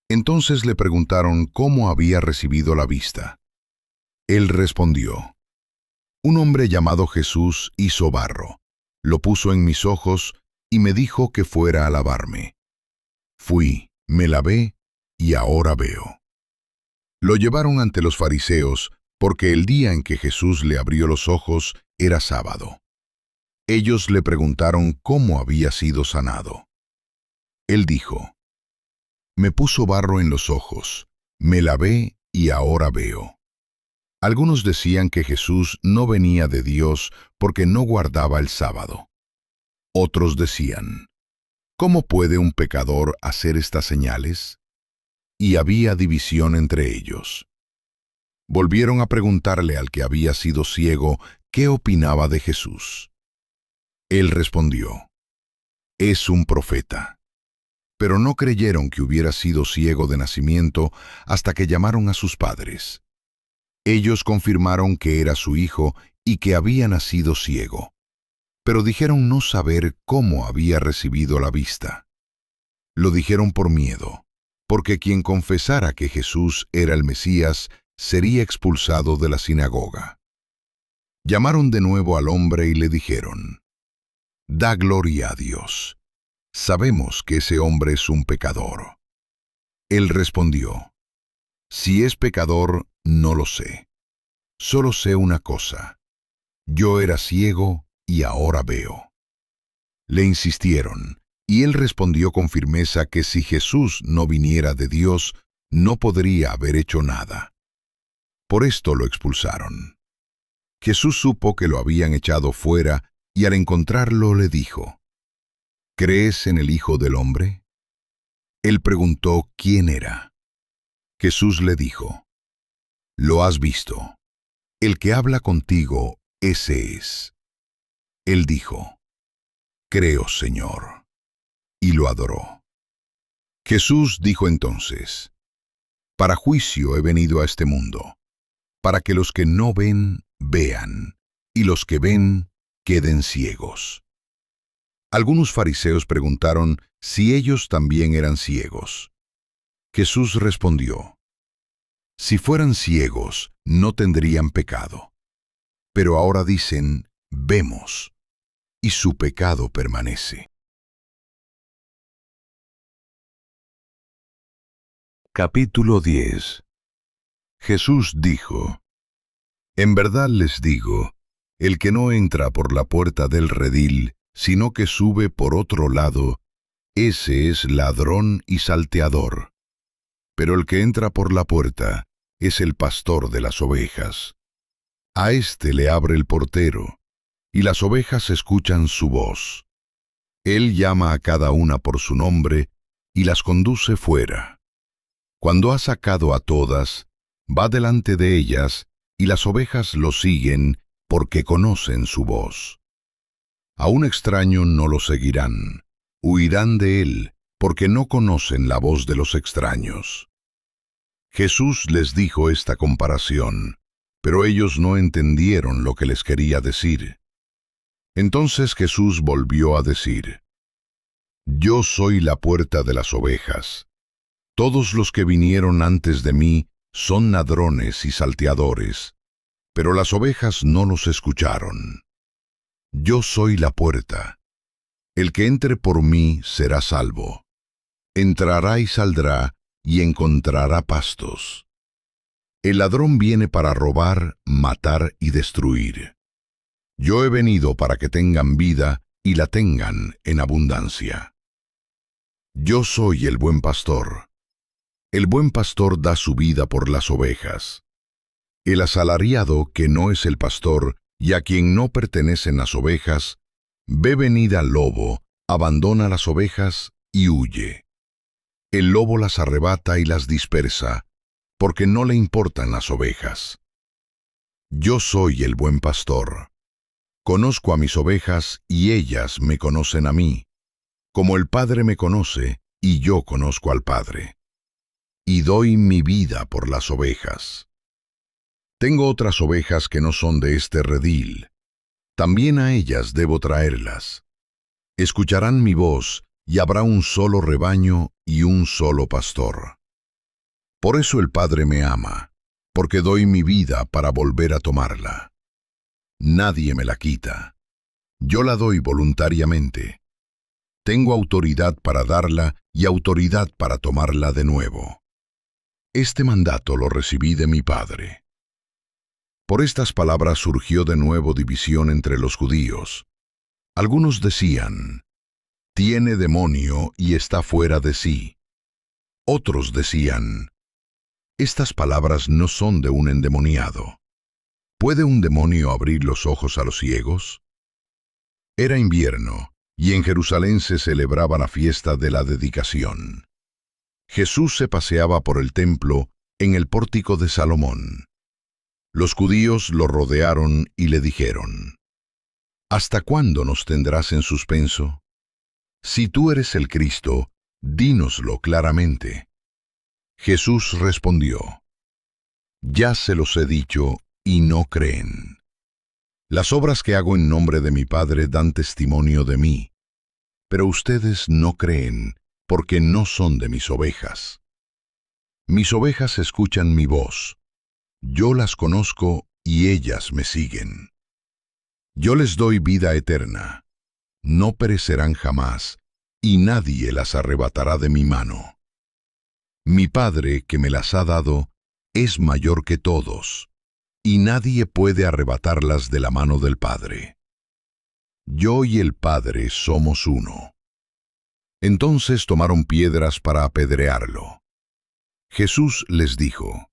Entonces le preguntaron cómo había recibido la vista. Él respondió: Un hombre llamado Jesús hizo barro, lo puso en mis ojos y me dijo que fuera a lavarme. Fui, me lavé y ahora veo. Lo llevaron ante los fariseos porque el día en que Jesús le abrió los ojos era sábado. Ellos le preguntaron cómo había sido sanado. Él dijo: Me puso barro en los ojos, me lavé y ahora veo. Algunos decían que Jesús no venía de Dios porque no guardaba el sábado. Otros decían: ¿Cómo puede un pecador hacer estas señales? Y había división entre ellos. Volvieron a preguntarle al que había sido ciego qué opinaba de Jesús. Él respondió: Es un profeta. Pero no creyeron que hubiera sido ciego de nacimiento hasta que llamaron a sus padres. Ellos confirmaron que era su hijo y que había nacido ciego, pero dijeron no saber cómo había recibido la vista. Lo dijeron por miedo, porque quien confesara que Jesús era el Mesías sería expulsado de la sinagoga. Llamaron de nuevo al hombre y le dijeron: Da gloria a Dios. Sabemos que ese hombre es un pecador. Él respondió: Si es pecador, no lo sé. Solo sé una cosa: yo era ciego y ahora veo. Le insistieron, y él respondió con firmeza que si Jesús no viniera de Dios, no podría haber hecho nada. Por esto lo expulsaron. Jesús supo que lo habían echado fuera, y al encontrarlo le dijo: ¿Crees en el Hijo del Hombre? Él preguntó quién era. Jesús le dijo: Lo has visto. El que habla contigo, ese es. Él dijo: Creo, Señor. Y lo adoró. Jesús dijo entonces: Para juicio he venido a este mundo, para que los que no ven, vean, y los que ven, queden ciegos. Algunos fariseos preguntaron si ellos también eran ciegos. Jesús respondió: Si fueran ciegos, no tendrían pecado. Pero ahora dicen, vemos, y su pecado permanece. Capítulo 10. Jesús dijo: En verdad les digo, el que no entra por la puerta del redil, sino que sube por otro lado, ese es ladrón y salteador. Pero el que entra por la puerta es el pastor de las ovejas. A éste le abre el portero, y las ovejas escuchan su voz. Él llama a cada una por su nombre y las conduce fuera. Cuando ha sacado a todas, va delante de ellas, y las ovejas lo siguen porque conocen su voz. A un extraño no lo seguirán, huirán de él, porque no conocen la voz de los extraños. Jesús les dijo esta comparación, pero ellos no entendieron lo que les quería decir. Entonces Jesús volvió a decir: Yo soy la puerta de las ovejas. Todos los que vinieron antes de mí son ladrones y salteadores, pero las ovejas no los escucharon. Yo soy la puerta. El que entre por mí será salvo. Entrará y saldrá y encontrará pastos. El ladrón viene para robar, matar y destruir. Yo he venido para que tengan vida y la tengan en abundancia. Yo soy el buen pastor. El buen pastor da su vida por las ovejas. El asalariado, que no es el pastor y a quien no pertenecen las ovejas, ve venir al lobo, abandona las ovejas y huye. El lobo las arrebata y las dispersa, porque no le importan las ovejas. Yo soy el buen pastor. Conozco a mis ovejas y ellas me conocen a mí, como el Padre me conoce y yo conozco al Padre. Y doy mi vida por las ovejas. Tengo otras ovejas que no son de este redil. También a ellas debo traerlas. Escucharán mi voz, y habrá un solo rebaño y un solo pastor. Por eso el Padre me ama, porque doy mi vida para volver a tomarla. Nadie me la quita. Yo la doy voluntariamente. Tengo autoridad para darla y autoridad para tomarla de nuevo. Este mandato lo recibí de mi Padre. Por estas palabras surgió de nuevo división entre los judíos. Algunos decían: tiene demonio y está fuera de sí. Otros decían: estas palabras no son de un endemoniado. ¿Puede un demonio abrir los ojos a los ciegos? Era invierno, y en Jerusalén se celebraba la fiesta de la dedicación. Jesús se paseaba por el templo en el pórtico de Salomón. Los judíos lo rodearon y le dijeron: ¿hasta cuándo nos tendrás en suspenso? Si tú eres el Cristo, dínoslo claramente. Jesús respondió: ya se los he dicho y no creen. Las obras que hago en nombre de mi Padre dan testimonio de mí, pero ustedes no creen porque no son de mis ovejas. Mis ovejas escuchan mi voz. Yo las conozco y ellas me siguen. Yo les doy vida eterna. No perecerán jamás, y nadie las arrebatará de mi mano. Mi Padre, que me las ha dado, es mayor que todos, y nadie puede arrebatarlas de la mano del Padre. Yo y el Padre somos uno. Entonces tomaron piedras para apedrearlo. Jesús les dijo: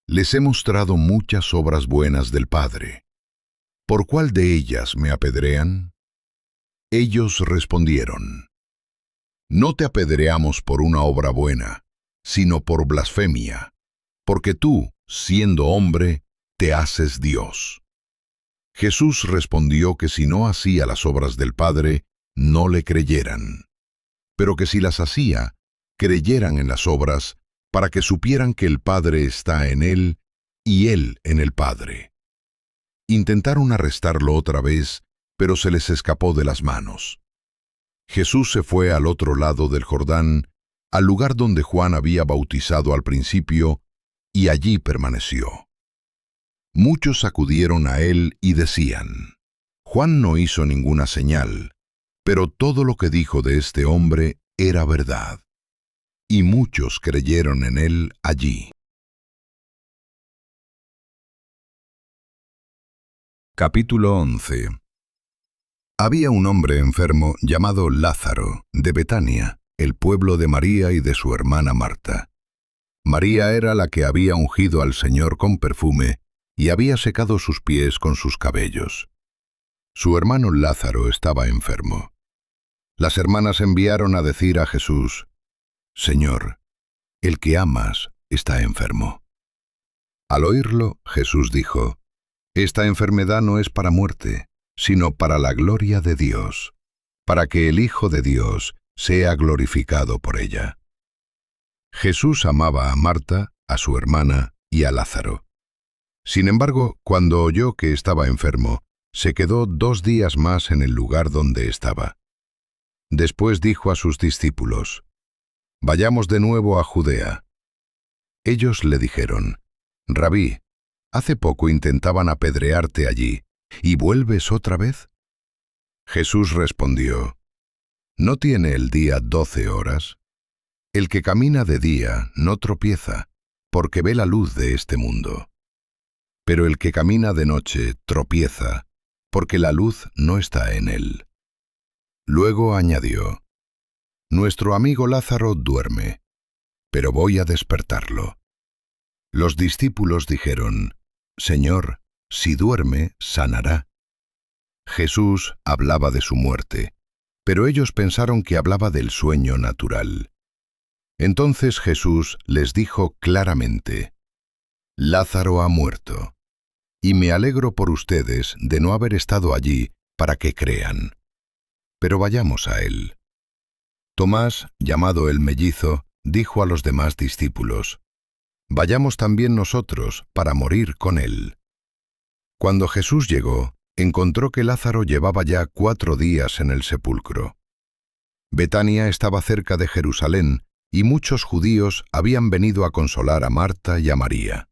les he mostrado muchas obras buenas del Padre. ¿Por cuál de ellas me apedrean? Ellos respondieron: no te apedreamos por una obra buena, sino por blasfemia, porque tú, siendo hombre, te haces Dios. Jesús respondió que si no hacía las obras del Padre, no le creyeran, pero que si las hacía, creyeran en las obras, para que supieran que el Padre está en él y él en el Padre. Intentaron arrestarlo otra vez, pero se les escapó de las manos. Jesús se fue al otro lado del Jordán, al lugar donde Juan había bautizado al principio, y allí permaneció. Muchos acudieron a él y decían: Juan no hizo ninguna señal, pero todo lo que dijo de este hombre era verdad. Y muchos creyeron en él allí. Capítulo 11. Había un hombre enfermo llamado Lázaro, de Betania, el pueblo de María y de su hermana Marta. María era la que había ungido al Señor con perfume y había secado sus pies con sus cabellos. Su hermano Lázaro estaba enfermo. Las hermanas enviaron a decir a Jesús: Señor, el que amas está enfermo. Al oírlo, Jesús dijo: Esta enfermedad no es para muerte, sino para la gloria de Dios, para que el Hijo de Dios sea glorificado por ella. Jesús amaba a Marta, a su hermana y a Lázaro. Sin embargo, cuando oyó que estaba enfermo, se quedó 2 días más en el lugar donde estaba. Después dijo a sus discípulos: Vayamos de nuevo a Judea. Ellos le dijeron: Rabí, hace poco intentaban apedrearte allí, ¿y vuelves otra vez? Jesús respondió: ¿No tiene el día 12 horas? El que camina de día no tropieza, porque ve la luz de este mundo. Pero el que camina de noche tropieza, porque la luz no está en él. Luego añadió: Nuestro amigo Lázaro duerme, pero voy a despertarlo. Los discípulos dijeron: Señor, si duerme, sanará. Jesús hablaba de su muerte, pero ellos pensaron que hablaba del sueño natural. Entonces Jesús les dijo claramente: Lázaro ha muerto, y me alegro por ustedes de no haber estado allí para que crean. Pero vayamos a él. Tomás, llamado el mellizo, dijo a los demás discípulos: Vayamos también nosotros para morir con él. Cuando Jesús llegó, encontró que Lázaro llevaba ya 4 días en el sepulcro. Betania estaba cerca de Jerusalén, y muchos judíos habían venido a consolar a Marta y a María.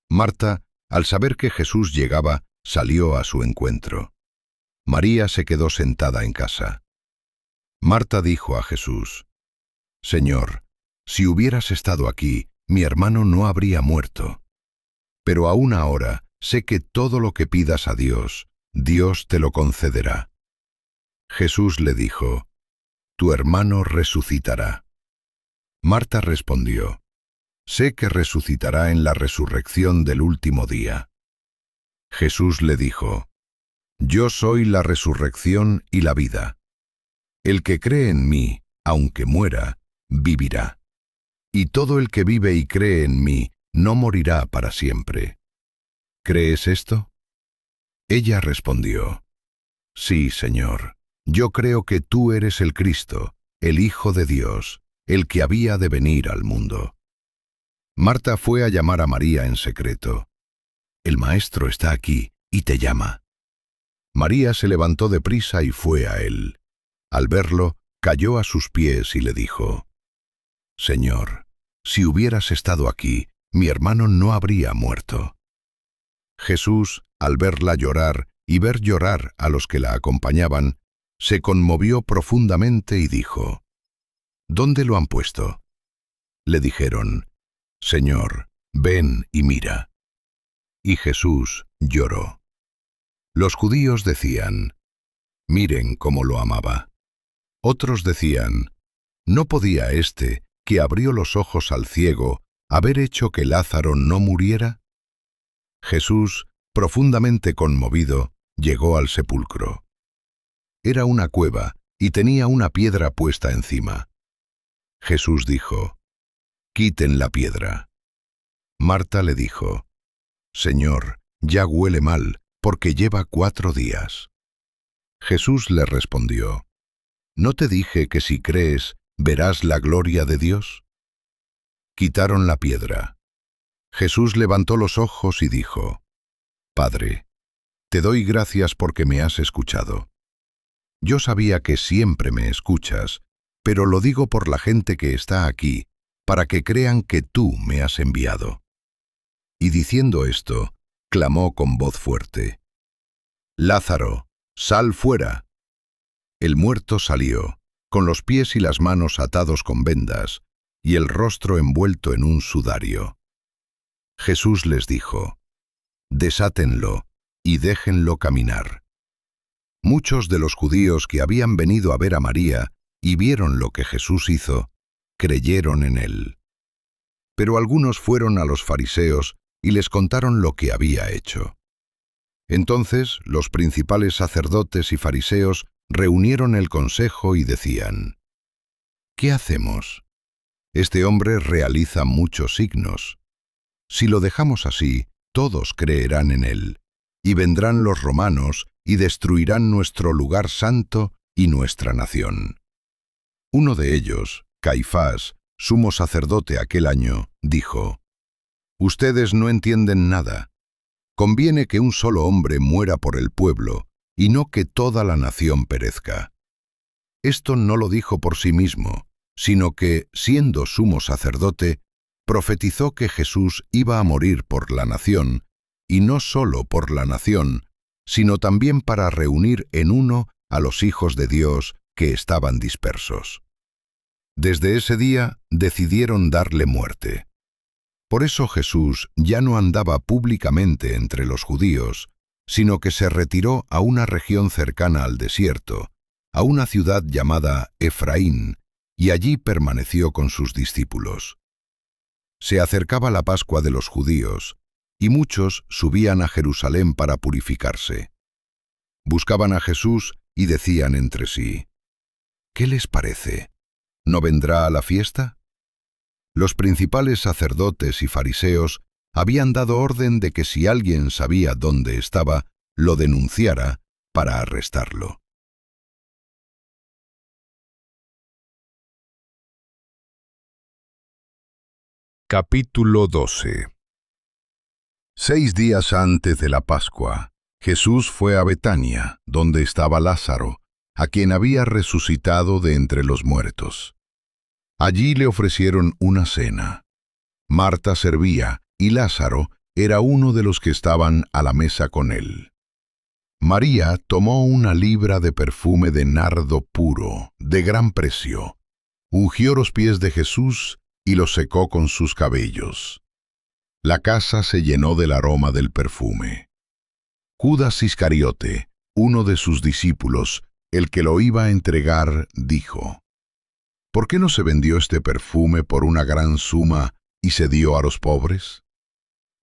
Marta, al saber que Jesús llegaba, salió a su encuentro. María se quedó sentada en casa. Marta dijo a Jesús: Señor, si hubieras estado aquí, mi hermano no habría muerto. Pero aún ahora sé que todo lo que pidas a Dios, Dios te lo concederá. Jesús le dijo: Tu hermano resucitará. Marta respondió: Sé que resucitará en la resurrección del último día. Jesús le dijo: Yo soy la resurrección y la vida. El que cree en mí, aunque muera, vivirá. Y todo el que vive y cree en mí no morirá para siempre. ¿Crees esto? Ella respondió: Sí, Señor, yo creo que tú eres el Cristo, el Hijo de Dios, el que había de venir al mundo. Marta fue a llamar a María en secreto: El Maestro está aquí y te llama. María se levantó deprisa y fue a él. Al verlo, cayó a sus pies y le dijo: Señor, si hubieras estado aquí, mi hermano no habría muerto. Jesús, al verla llorar y ver llorar a los que la acompañaban, se conmovió profundamente y dijo: ¿Dónde lo han puesto? Le dijeron: Señor, ven y mira. Y Jesús lloró. Los judíos decían: Miren cómo lo amaba. Otros decían: ¿No podía éste, que abrió los ojos al ciego, haber hecho que Lázaro no muriera? Jesús, profundamente conmovido, llegó al sepulcro. Era una cueva y tenía una piedra puesta encima. Jesús dijo: Quiten la piedra. Marta le dijo: Señor, ya huele mal, porque lleva 4 días. Jesús le respondió: ¿No te dije que si crees, verás la gloria de Dios? Quitaron la piedra. Jesús levantó los ojos y dijo: Padre, te doy gracias porque me has escuchado. Yo sabía que siempre me escuchas, pero lo digo por la gente que está aquí, para que crean que tú me has enviado. y diciendo esto, clamó con voz fuerte: «Lázaro, sal fuera». El muerto salió, con los pies y las manos atados con vendas, y el rostro envuelto en un sudario. Jesús les dijo: «Desátenlo y déjenlo caminar». Muchos de los judíos que habían venido a ver a María y vieron lo que Jesús hizo, creyeron en él. Pero algunos fueron a los fariseos y les contaron lo que había hecho. Entonces los principales sacerdotes y fariseos reunieron el consejo y decían: «¿Qué hacemos? Este hombre realiza muchos signos. Si lo dejamos así, todos creerán en él, y vendrán los romanos y destruirán nuestro lugar santo y nuestra nación». Uno de ellos, Caifás, sumo sacerdote aquel año, dijo: «Ustedes no entienden nada. Conviene que un solo hombre muera por el pueblo, y no que toda la nación perezca». Esto no lo dijo por sí mismo, sino que, siendo sumo sacerdote, profetizó que Jesús iba a morir por la nación, y no solo por la nación, sino también para reunir en uno a los hijos de Dios que estaban dispersos. Desde ese día decidieron darle muerte. Por eso Jesús ya no andaba públicamente entre los judíos, sino que se retiró a una región cercana al desierto, a una ciudad llamada Efraín, y allí permaneció con sus discípulos. Se acercaba la Pascua de los judíos, y muchos subían a Jerusalén para purificarse. Buscaban a Jesús y decían entre sí: «¿Qué les parece? ¿No vendrá a la fiesta?». Los principales sacerdotes y fariseos habían dado orden de que si alguien sabía dónde estaba, lo denunciara para arrestarlo. Capítulo 12. 6 días antes de la Pascua, Jesús fue a Betania, donde estaba Lázaro, a quien había resucitado de entre los muertos. Allí le ofrecieron una cena. Marta servía, y Lázaro era uno de los que estaban a la mesa con él. María tomó una libra de perfume de nardo puro, de gran precio, ungió los pies de Jesús y los secó con sus cabellos. La casa se llenó del aroma del perfume. Judas Iscariote, uno de sus discípulos, el que lo iba a entregar, dijo: «¿Por qué no se vendió este perfume por una gran suma y se dio a los pobres?».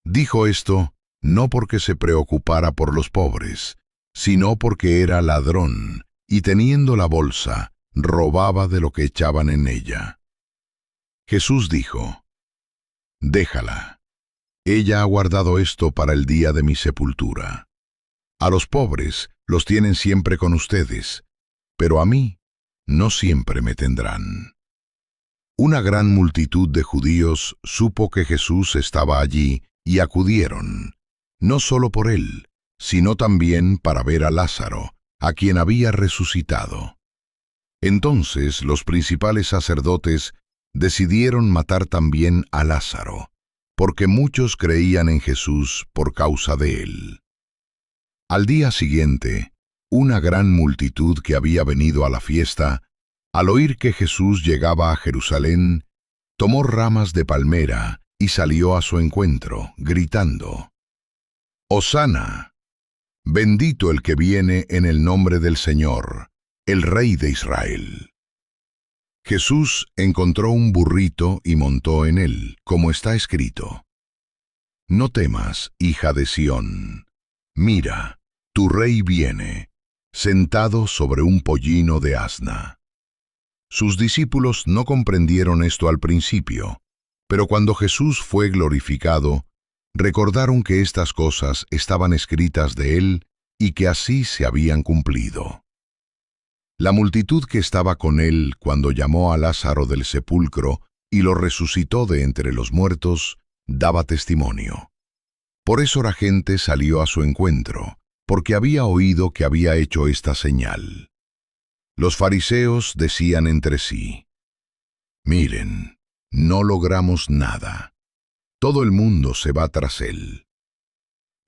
Dijo esto no porque se preocupara por los pobres, sino porque era ladrón, y teniendo la bolsa, robaba de lo que echaban en ella. Jesús dijo: «Déjala. Ella ha guardado esto para el día de mi sepultura. A los pobres los tienen siempre con ustedes, pero a mí no siempre me tendrán». Una gran multitud de judíos supo que Jesús estaba allí y acudieron, no solo por él, sino también para ver a Lázaro, a quien había resucitado. Entonces los principales sacerdotes decidieron matar también a Lázaro, porque muchos creían en Jesús por causa de él. Al día siguiente, una gran multitud que había venido a la fiesta, al oír que Jesús llegaba a Jerusalén, tomó ramas de palmera y salió a su encuentro, gritando: «Hosana, bendito el que viene en el nombre del Señor, el Rey de Israel». Jesús encontró un burrito y montó en él, como está escrito: «No temas, hija de Sión. Mira, tu rey viene, sentado sobre un pollino de asna». Sus discípulos no comprendieron esto al principio, pero cuando Jesús fue glorificado, recordaron que estas cosas estaban escritas de él y que así se habían cumplido. La multitud que estaba con él cuando llamó a Lázaro del sepulcro y lo resucitó de entre los muertos, daba testimonio. Por eso la gente salió a su encuentro, porque había oído que había hecho esta señal. Los fariseos decían entre sí: «Miren, no logramos nada. Todo el mundo se va tras él.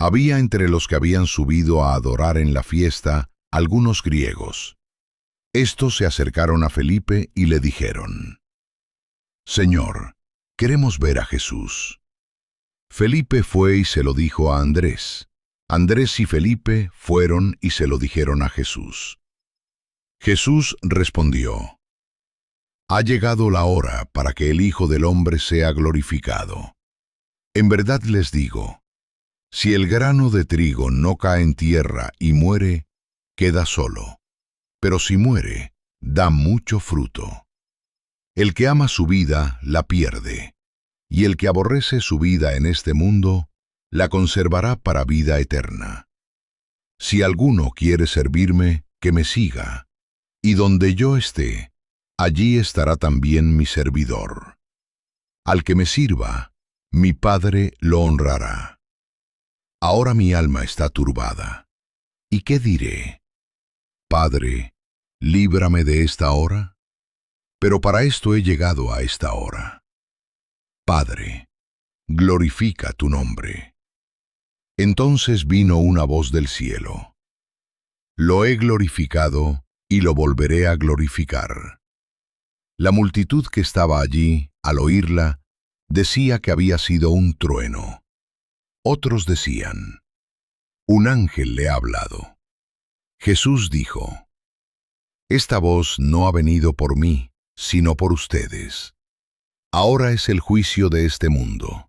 Había entre los que habían subido a adorar en la fiesta algunos griegos. Estos se acercaron a Felipe y le dijeron: «Señor, queremos ver a Jesús». Felipe fue y se lo dijo a Andrés. Andrés y Felipe fueron y se lo dijeron a Jesús. Jesús respondió: «Ha llegado la hora para que el Hijo del Hombre sea glorificado. En verdad les digo, si el grano de trigo no cae en tierra y muere, queda solo. Pero si muere, da mucho fruto. El que ama su vida, la pierde, y el que aborrece su vida en este mundo, la conservará para vida eterna. Si alguno quiere servirme, que me siga, y donde yo esté, allí estará también mi servidor. Al que me sirva, mi Padre lo honrará. Ahora mi alma está turbada. ¿Y qué diré? Padre, líbrame de esta hora. Pero para esto he llegado a esta hora. Padre, glorifica tu nombre». Entonces vino una voz del cielo: «Lo he glorificado y lo volveré a glorificar». La multitud que estaba allí, al oírla, decía que había sido un trueno. Otros decían: «Un ángel le ha hablado». Jesús dijo: «Esta voz no ha venido por mí, sino por ustedes. Ahora es el juicio de este mundo.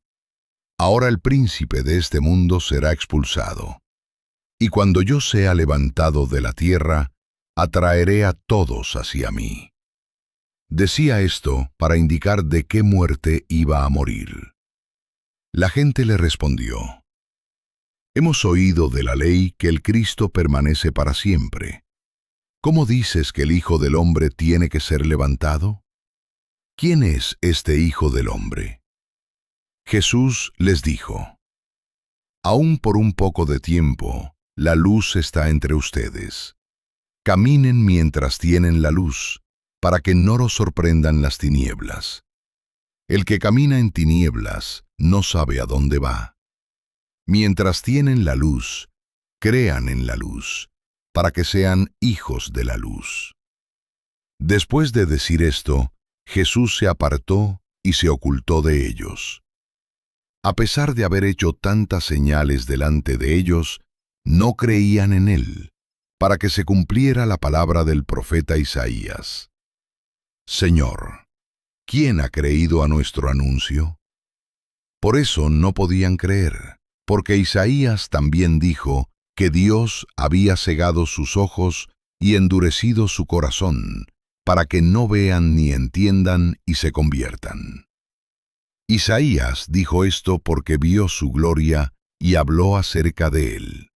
Ahora el príncipe de este mundo será expulsado. Y cuando yo sea levantado de la tierra, atraeré a todos hacia mí». Decía esto para indicar de qué muerte iba a morir. La gente le respondió: «Hemos oído de la ley que el Cristo permanece para siempre. ¿Cómo dices que el Hijo del Hombre tiene que ser levantado? ¿Quién es este Hijo del Hombre?». Jesús les dijo: «Aún por un poco de tiempo, la luz está entre ustedes. Caminen mientras tienen la luz, para que no los sorprendan las tinieblas. El que camina en tinieblas no sabe a dónde va. Mientras tienen la luz, crean en la luz, para que sean hijos de la luz». Después de decir esto, Jesús se apartó y se ocultó de ellos. A pesar de haber hecho tantas señales delante de ellos, no creían en él, para que se cumpliera la palabra del profeta Isaías: «Señor, ¿quién ha creído a nuestro anuncio?». Por eso no podían creer, porque Isaías también dijo que Dios había cegado sus ojos y endurecido su corazón, para que no vean ni entiendan y se conviertan. Isaías dijo esto porque vio su gloria y habló acerca de él.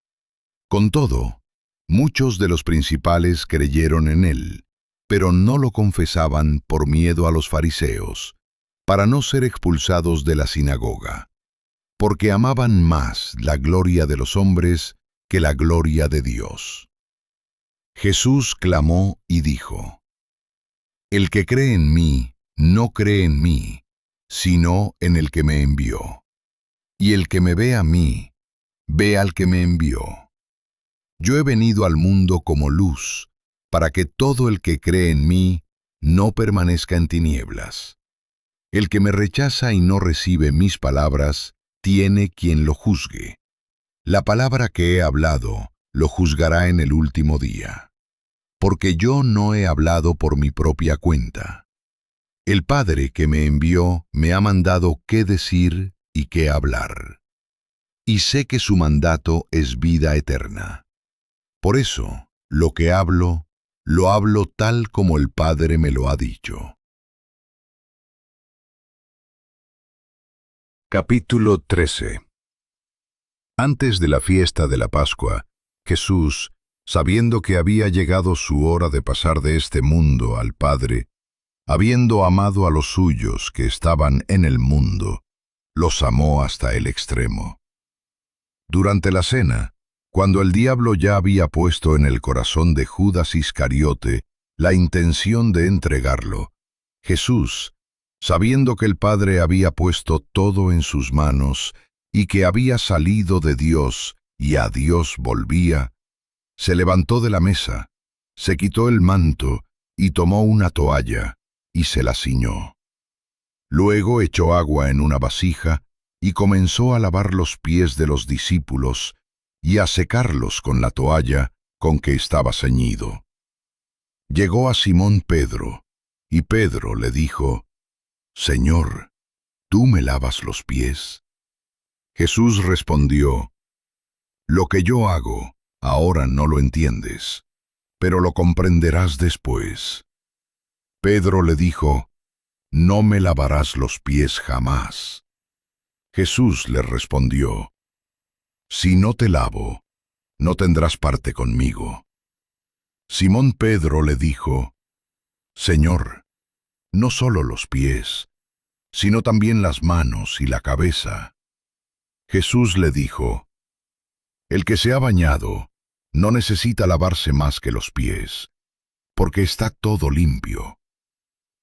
Con todo, muchos de los principales creyeron en él, pero no lo confesaban por miedo a los fariseos, para no ser expulsados de la sinagoga, porque amaban más la gloria de los hombres que la gloria de Dios. Jesús clamó y dijo: «El que cree en mí, no cree en mí, sino en el que me envió. Y el que me ve a mí, ve al que me envió. Yo he venido al mundo como luz, para que todo el que cree en mí no permanezca en tinieblas. El que me rechaza y no recibe mis palabras, tiene quien lo juzgue. La palabra que he hablado, lo juzgará en el último día. Porque yo no he hablado por mi propia cuenta. El Padre que me envió me ha mandado qué decir y qué hablar. Y sé que su mandato es vida eterna. Por eso, lo que hablo, lo hablo tal como el Padre me lo ha dicho». Capítulo 13. Antes de la fiesta de la Pascua, Jesús, sabiendo que había llegado su hora de pasar de este mundo al Padre, habiendo amado a los suyos que estaban en el mundo, los amó hasta el extremo. Durante la cena, cuando el diablo ya había puesto en el corazón de Judas Iscariote la intención de entregarlo, Jesús, Sabiendo que el Padre había puesto todo en sus manos y que había salido de Dios y a Dios volvía, se levantó de la mesa, se quitó el manto y tomó una toalla y se la ciñó. Luego echó agua en una vasija y comenzó a lavar los pies de los discípulos y a secarlos con la toalla con que estaba ceñido. Llegó a Simón Pedro, y Pedro le dijo: «Señor, ¿tú me lavas los pies?». Jesús respondió: «Lo que yo hago, ahora no lo entiendes, pero lo comprenderás después». Pedro le dijo: «No me lavarás los pies jamás». Jesús le respondió: «Si no te lavo, no tendrás parte conmigo». Simón Pedro le dijo: «Señor, no solo los pies, sino también las manos y la cabeza». Jesús le dijo: «El que se ha bañado no necesita lavarse más que los pies, porque está todo limpio.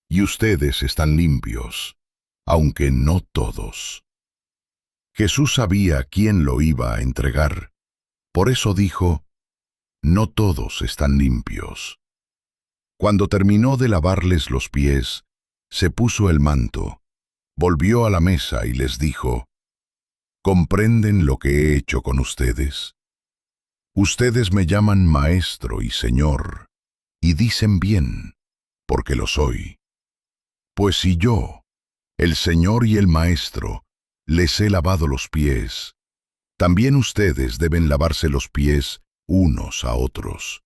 Y ustedes están limpios, aunque no todos». Jesús sabía quién lo iba a entregar, por eso dijo: «No todos están limpios». Cuando terminó de lavarles los pies, se puso el manto, volvió a la mesa y les dijo: «¿Comprenden lo que he hecho con ustedes? Ustedes me llaman Maestro y Señor, y dicen bien, porque lo soy. Pues si yo, el Señor y el Maestro, les he lavado los pies, también ustedes deben lavarse los pies unos a otros.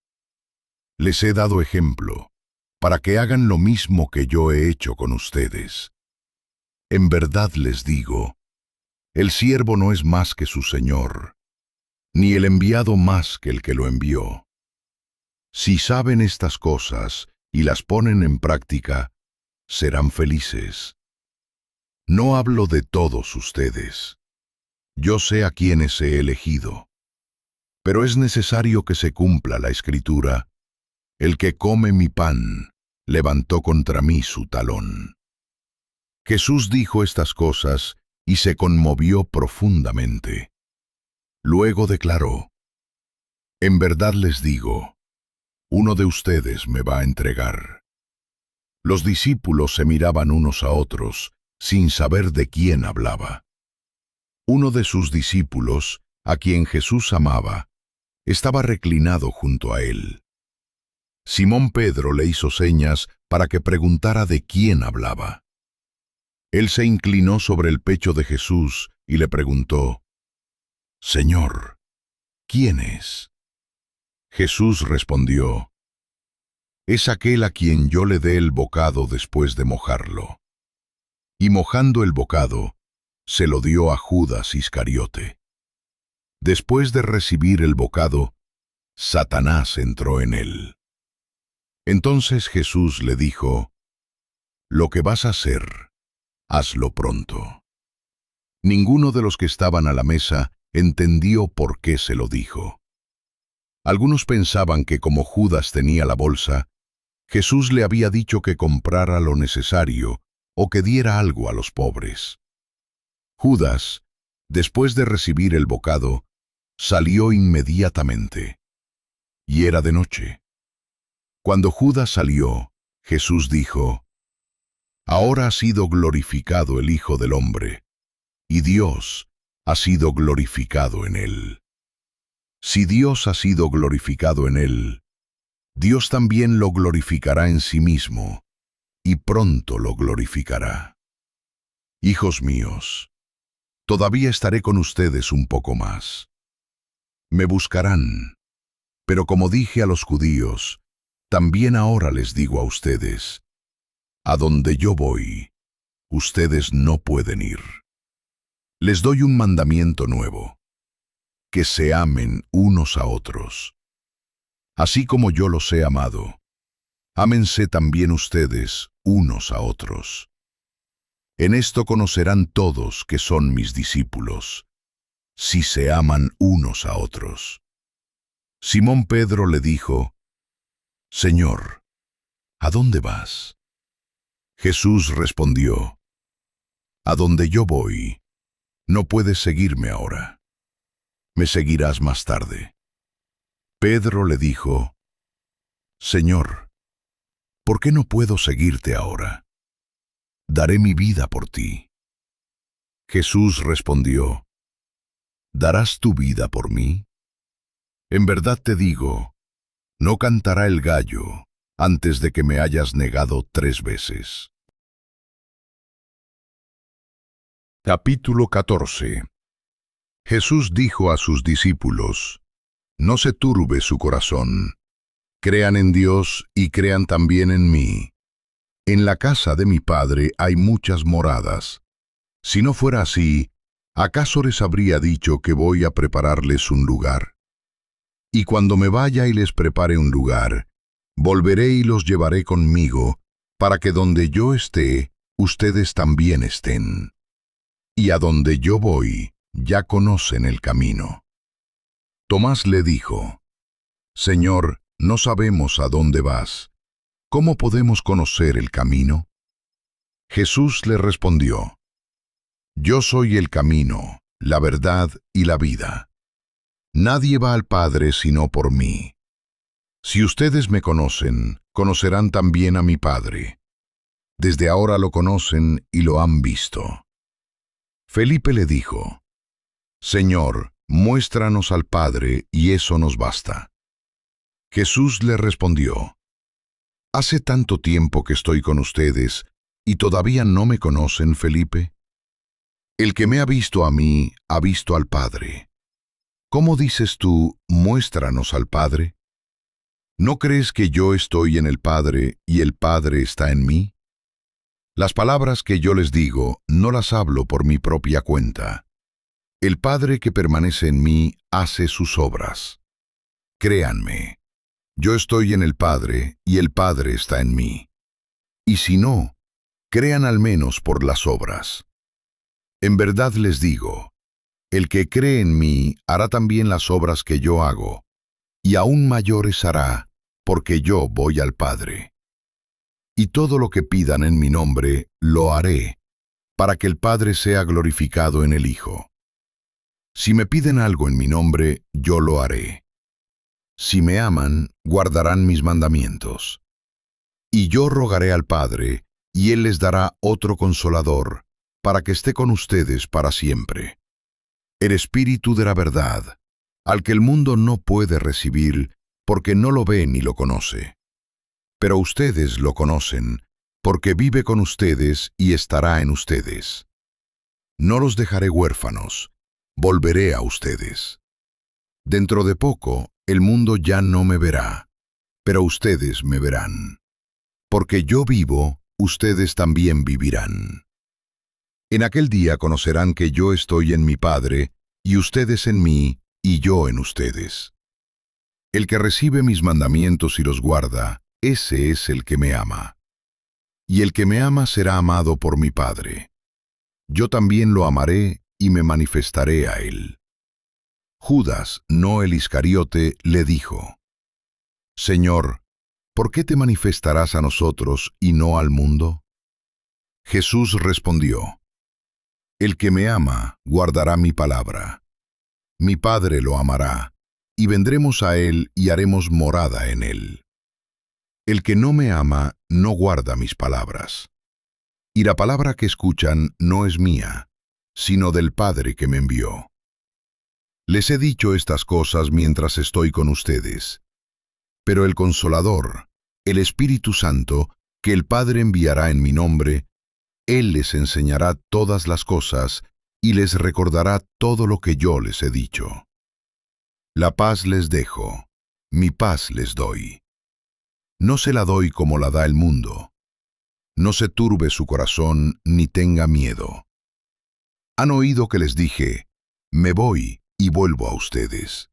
Les he dado ejemplo, para que hagan lo mismo que yo he hecho con ustedes. En verdad les digo, el siervo no es más que su Señor, ni el enviado más que el que lo envió. Si saben estas cosas y las ponen en práctica, serán felices. No hablo de todos ustedes. Yo sé a quienes he elegido. Pero es necesario que se cumpla la Escritura: «El que come mi pan, levantó contra mí su talón». Jesús dijo estas cosas y se conmovió profundamente. Luego declaró: «En verdad les digo, uno de ustedes me va a entregar». Los discípulos se miraban unos a otros, sin saber de quién hablaba. Uno de sus discípulos, a quien Jesús amaba, estaba reclinado junto a él. Simón Pedro le hizo señas para que preguntara de quién hablaba. Él se inclinó sobre el pecho de Jesús y le preguntó: «Señor, ¿quién es?». Jesús respondió: «Es aquel a quien yo le dé el bocado después de mojarlo». Y mojando el bocado, se lo dio a Judas Iscariote. Después de recibir el bocado, Satanás entró en él. Entonces Jesús le dijo: «Lo que vas a hacer, hazlo pronto». Ninguno de los que estaban a la mesa entendió por qué se lo dijo. Algunos pensaban que como Judas tenía la bolsa, Jesús le había dicho que comprara lo necesario o que diera algo a los pobres. Judas, después de recibir el bocado, salió inmediatamente. Y era de noche. Cuando Judas salió, Jesús dijo: «Ahora ha sido glorificado el Hijo del Hombre, y Dios ha sido glorificado en él. Si Dios ha sido glorificado en él, Dios también lo glorificará en sí mismo, y pronto lo glorificará. Hijos míos, todavía estaré con ustedes un poco más. Me buscarán, pero como dije a los judíos, también ahora les digo a ustedes: a donde yo voy, ustedes no pueden ir. Les doy un mandamiento nuevo: que se amen unos a otros. Así como yo los he amado, ámense también ustedes unos a otros. En esto conocerán todos que son mis discípulos, si se aman unos a otros». Simón Pedro le dijo: «Señor, ¿a dónde vas?». Jesús respondió: A donde yo voy, no puedes seguirme ahora. Me seguirás más tarde. Pedro le dijo: Señor, ¿por qué no puedo seguirte ahora? Daré mi vida por ti. Jesús respondió: ¿Darás tu vida por mí? En verdad te digo, no cantará el gallo antes de que me hayas negado 3 veces. Capítulo 14. Jesús dijo a sus discípulos: No se turbe su corazón. Crean en Dios y crean también en mí. En la casa de mi Padre hay muchas moradas. Si no fuera así, ¿acaso les habría dicho que voy a prepararles un lugar? Y cuando me vaya y les prepare un lugar, volveré y los llevaré conmigo, para que donde yo esté, ustedes también estén. Y a donde yo voy, ya conocen el camino. Tomás le dijo: Señor, no sabemos a dónde vas. ¿Cómo podemos conocer el camino? Jesús le respondió: Yo soy el camino, la verdad y la vida. Nadie va al Padre sino por mí. Si ustedes me conocen, conocerán también a mi Padre. Desde ahora lo conocen y lo han visto. Felipe le dijo: Señor, muéstranos al Padre y eso nos basta. Jesús le respondió: ¿Hace tanto tiempo que estoy con ustedes y todavía no me conocen, Felipe? El que me ha visto a mí, ha visto al Padre. ¿Cómo dices tú, muéstranos al Padre? ¿No crees que yo estoy en el Padre y el Padre está en mí? Las palabras que yo les digo, no las hablo por mi propia cuenta. El Padre que permanece en mí hace sus obras. Créanme, yo estoy en el Padre y el Padre está en mí. Y si no, crean al menos por las obras. En verdad les digo, el que cree en mí hará también las obras que yo hago, y aún mayores hará, porque yo voy al Padre. Y todo lo que pidan en mi nombre, lo haré, para que el Padre sea glorificado en el Hijo. Si me piden algo en mi nombre, yo lo haré. Si me aman, guardarán mis mandamientos. Y yo rogaré al Padre, y Él les dará otro Consolador, para que esté con ustedes para siempre. El Espíritu de la verdad, al que el mundo no puede recibir, porque no lo ve ni lo conoce. Pero ustedes lo conocen, porque vive con ustedes y estará en ustedes. No los dejaré huérfanos, volveré a ustedes. Dentro de poco, el mundo ya no me verá, pero ustedes me verán. Porque yo vivo, ustedes también vivirán. En aquel día conocerán que yo estoy en mi Padre, y ustedes en mí, y yo en ustedes. El que recibe mis mandamientos y los guarda, ese es el que me ama. Y el que me ama será amado por mi Padre. Yo también lo amaré y me manifestaré a él. Judas, no el Iscariote, le dijo: Señor, ¿por qué te manifestarás a nosotros y no al mundo? Jesús respondió: El que me ama, guardará mi palabra. Mi Padre lo amará, y vendremos a él y haremos morada en él. El que no me ama, no guarda mis palabras. Y la palabra que escuchan no es mía, sino del Padre que me envió. Les he dicho estas cosas mientras estoy con ustedes. Pero el Consolador, el Espíritu Santo, que el Padre enviará en mi nombre, Él les enseñará todas las cosas y les recordará todo lo que yo les he dicho. La paz les dejo, mi paz les doy. No se la doy como la da el mundo. No se turbe su corazón ni tenga miedo. Han oído que les dije: me voy y vuelvo a ustedes.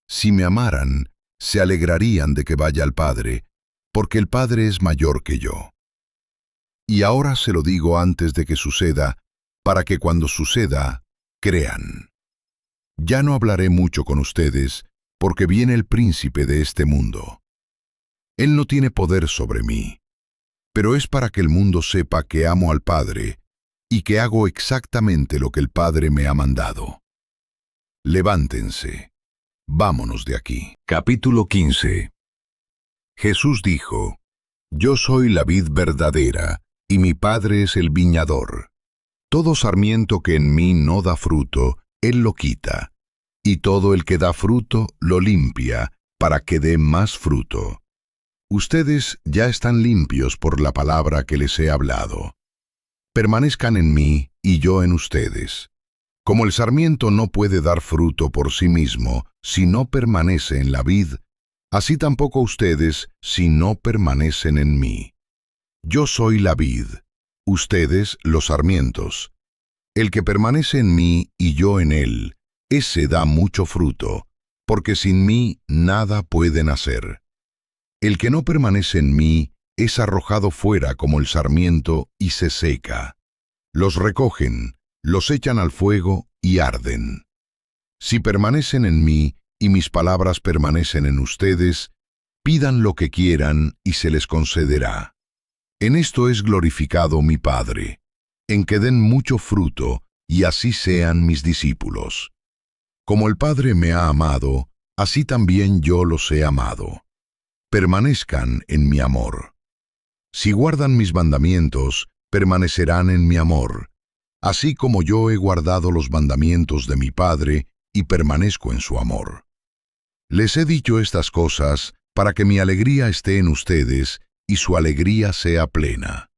Si me amaran, se alegrarían de que vaya al Padre, porque el Padre es mayor que yo. Y ahora se lo digo antes de que suceda, para que cuando suceda, crean. Ya no hablaré mucho con ustedes, porque viene el príncipe de este mundo. Él no tiene poder sobre mí, pero es para que el mundo sepa que amo al Padre y que hago exactamente lo que el Padre me ha mandado. Levántense, vámonos de aquí. Capítulo 15. Jesús dijo: Yo soy la vid verdadera, y mi Padre es el viñador. Todo sarmiento que en mí no da fruto, Él lo quita, y todo el que da fruto, lo limpia, para que dé más fruto. Ustedes ya están limpios por la palabra que les he hablado. Permanezcan en mí, y yo en ustedes. Como el sarmiento no puede dar fruto por sí mismo si no permanece en la vid, así tampoco ustedes si no permanecen en mí. Yo soy la vid, ustedes los sarmientos. El que permanece en mí y yo en él, ese da mucho fruto, porque sin mí nada pueden hacer. El que no permanece en mí es arrojado fuera como el sarmiento y se seca. Los recogen, los echan al fuego y arden. Si permanecen en mí y mis palabras permanecen en ustedes, pidan lo que quieran y se les concederá. En esto es glorificado mi Padre, en que den mucho fruto y así sean mis discípulos. Como el Padre me ha amado, así también yo los he amado. Permanezcan en mi amor. Si guardan mis mandamientos, permanecerán en mi amor, así como yo he guardado los mandamientos de mi Padre y permanezco en su amor. Les he dicho estas cosas para que mi alegría esté en ustedes y su alegría sea plena.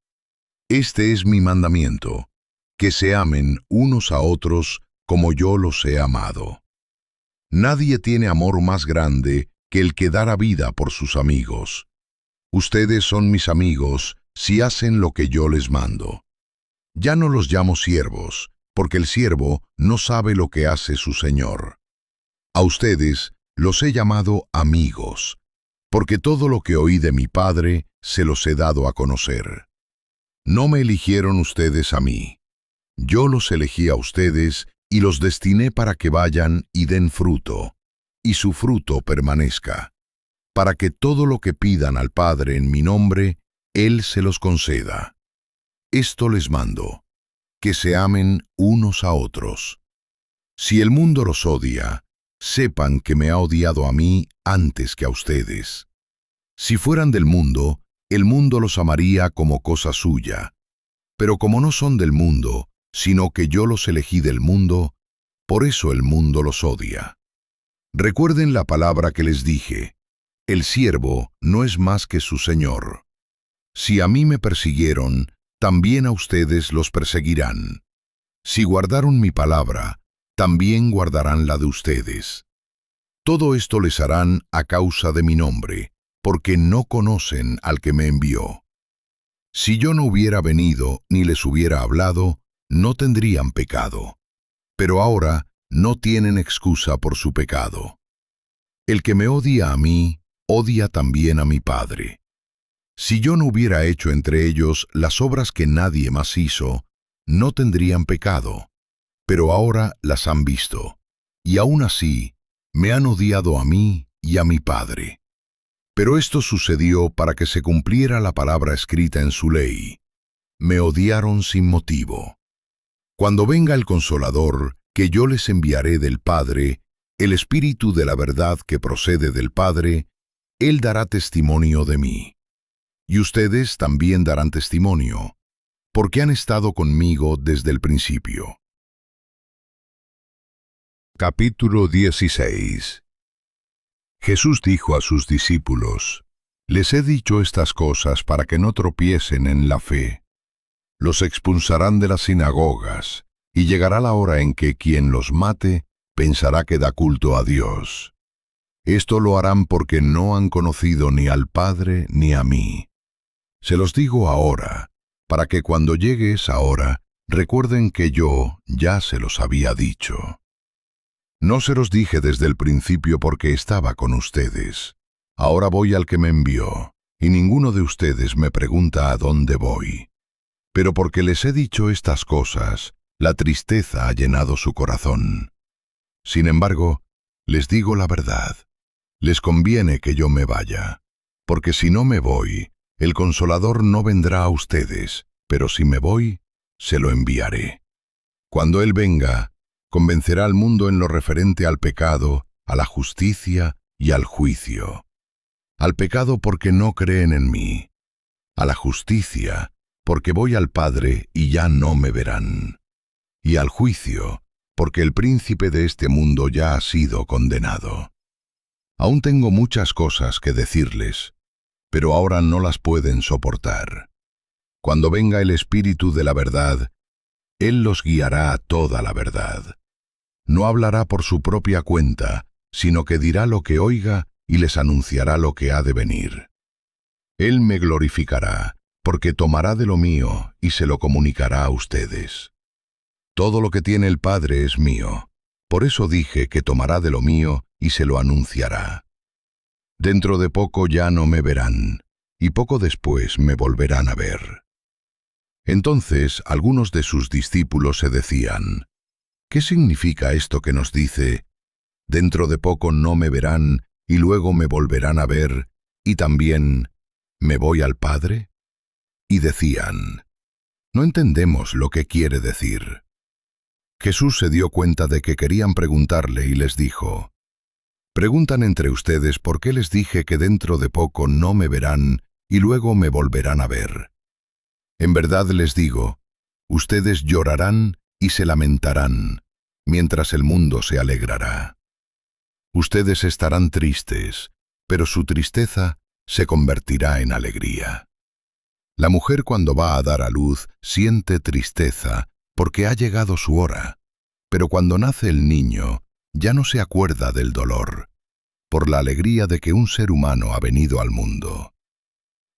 Este es mi mandamiento, que se amen unos a otros como yo los he amado. Nadie tiene amor más grande que el que dará vida por sus amigos. Ustedes son mis amigos si hacen lo que yo les mando. Ya no los llamo siervos, porque el siervo no sabe lo que hace su señor. A ustedes los he llamado amigos, porque todo lo que oí de mi Padre se los he dado a conocer. No me eligieron ustedes a mí. Yo los elegí a ustedes y los destiné para que vayan y den fruto, y su fruto permanezca, para que todo lo que pidan al Padre en mi nombre, Él se los conceda. Esto les mando, que se amen unos a otros. Si el mundo los odia, sepan que me ha odiado a mí antes que a ustedes. Si fueran del mundo, el mundo los amaría como cosa suya. Pero como no son del mundo, sino que yo los elegí del mundo, por eso el mundo los odia. Recuerden la palabra que les dije: el siervo no es más que su señor. Si a mí me persiguieron, también a ustedes los perseguirán. Si guardaron mi palabra, también guardarán la de ustedes. Todo esto les harán a causa de mi nombre, porque no conocen al que me envió. Si yo no hubiera venido ni les hubiera hablado, no tendrían pecado. Pero ahora no tienen excusa por su pecado. El que me odia a mí, odia también a mi Padre. Si yo no hubiera hecho entre ellos las obras que nadie más hizo, no tendrían pecado. Pero ahora las han visto, y aún así me han odiado a mí y a mi Padre. Pero esto sucedió para que se cumpliera la palabra escrita en su ley: me odiaron sin motivo. Cuando venga el Consolador, que yo les enviaré del Padre, el Espíritu de la verdad que procede del Padre, Él dará testimonio de mí. Y ustedes también darán testimonio, porque han estado conmigo desde el principio. Capítulo 16. Jesús dijo a sus discípulos: les he dicho estas cosas para que no tropiecen en la fe. Los expulsarán de las sinagogas, y llegará la hora en que quien los mate pensará que da culto a Dios. Esto lo harán porque no han conocido ni al Padre ni a mí. Se los digo ahora, para que cuando llegue esa hora, recuerden que yo ya se los había dicho. No se los dije desde el principio porque estaba con ustedes. Ahora voy al que me envió, y ninguno de ustedes me pregunta a dónde voy. Pero porque les he dicho estas cosas, la tristeza ha llenado su corazón. Sin embargo, les digo la verdad. Les conviene que yo me vaya, porque si no me voy, El Consolador no vendrá a ustedes, pero si me voy, se lo enviaré. Cuando Él venga, convencerá al mundo en lo referente al pecado, a la justicia y al juicio. Al pecado porque no creen en mí. A la justicia porque voy al Padre y ya no me verán. Y al juicio porque el príncipe de este mundo ya ha sido condenado. Aún tengo muchas cosas que decirles, pero ahora no las pueden soportar. Cuando venga el Espíritu de la verdad, Él los guiará a toda la verdad. No hablará por su propia cuenta, sino que dirá lo que oiga y les anunciará lo que ha de venir. Él me glorificará, porque tomará de lo mío y se lo comunicará a ustedes. Todo lo que tiene el Padre es mío. Por eso dije que tomará de lo mío y se lo anunciará. Dentro de poco ya no me verán, y poco después me volverán a ver. Entonces algunos de sus discípulos se decían, ¿qué significa esto que nos dice, dentro de poco no me verán y luego me volverán a ver, y también, ¿me voy al Padre? Y decían, no entendemos lo que quiere decir. Jesús se dio cuenta de que querían preguntarle y les dijo, preguntan entre ustedes por qué les dije que dentro de poco no me verán y luego me volverán a ver. En verdad les digo, ustedes llorarán y se lamentarán, mientras el mundo se alegrará. Ustedes estarán tristes, pero su tristeza se convertirá en alegría. La mujer cuando va a dar a luz siente tristeza porque ha llegado su hora, pero cuando nace el niño ya no se acuerda del dolor, por la alegría de que un ser humano ha venido al mundo.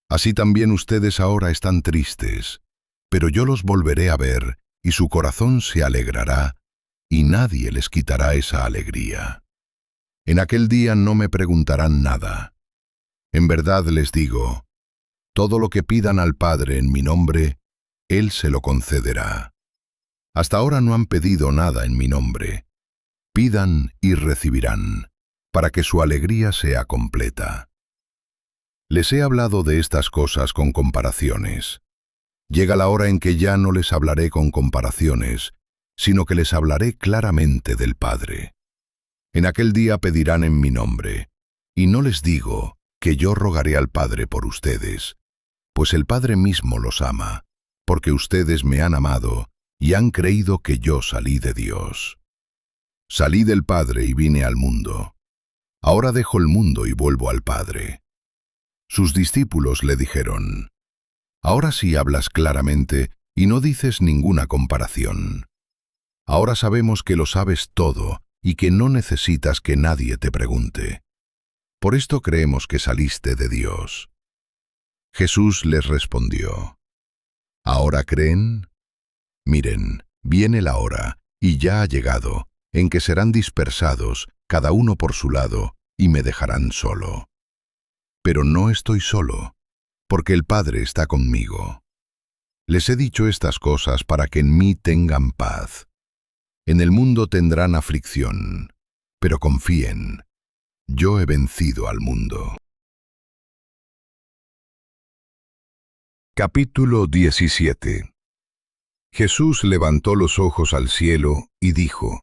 Así también ustedes ahora están tristes, pero yo los volveré a ver y su corazón se alegrará y nadie les quitará esa alegría. En aquel día no me preguntarán nada. En verdad les digo, todo lo que pidan al Padre en mi nombre, Él se lo concederá. Hasta ahora no han pedido nada en mi nombre. Pidan y recibirán, para que su alegría sea completa. Les he hablado de estas cosas con comparaciones. Llega la hora en que ya no les hablaré con comparaciones, sino que les hablaré claramente del Padre. En aquel día pedirán en mi nombre, y no les digo que yo rogaré al Padre por ustedes, pues el Padre mismo los ama, porque ustedes me han amado y han creído que yo salí de Dios. Salí del Padre y vine al mundo. Ahora dejo el mundo y vuelvo al Padre. Sus discípulos le dijeron, ahora sí hablas claramente y no dices ninguna comparación. Ahora sabemos que lo sabes todo y que no necesitas que nadie te pregunte. Por esto creemos que saliste de Dios. Jesús les respondió, ¿ahora creen? Miren, viene la hora, y ya ha llegado, en que serán dispersados, cada uno por su lado, y me dejarán solo. Pero no estoy solo, porque el Padre está conmigo. Les he dicho estas cosas para que en mí tengan paz. En el mundo tendrán aflicción, pero confíen, yo he vencido al mundo. Capítulo 17. Jesús levantó los ojos al cielo y dijo,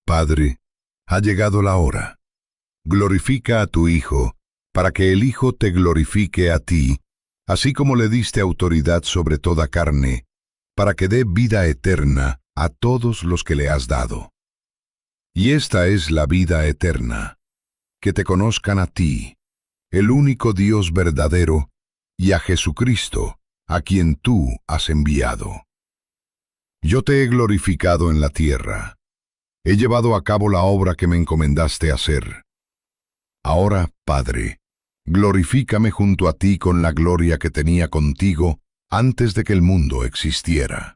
Padre, ha llegado la hora. Glorifica a tu Hijo, para que el Hijo te glorifique a ti, así como le diste autoridad sobre toda carne, para que dé vida eterna a todos los que le has dado. Y esta es la vida eterna, que te conozcan a ti, el único Dios verdadero, y a Jesucristo, a quien tú has enviado. Yo te he glorificado en la tierra. He llevado a cabo la obra que me encomendaste hacer. Ahora, Padre, glorifícame junto a ti con la gloria que tenía contigo antes de que el mundo existiera.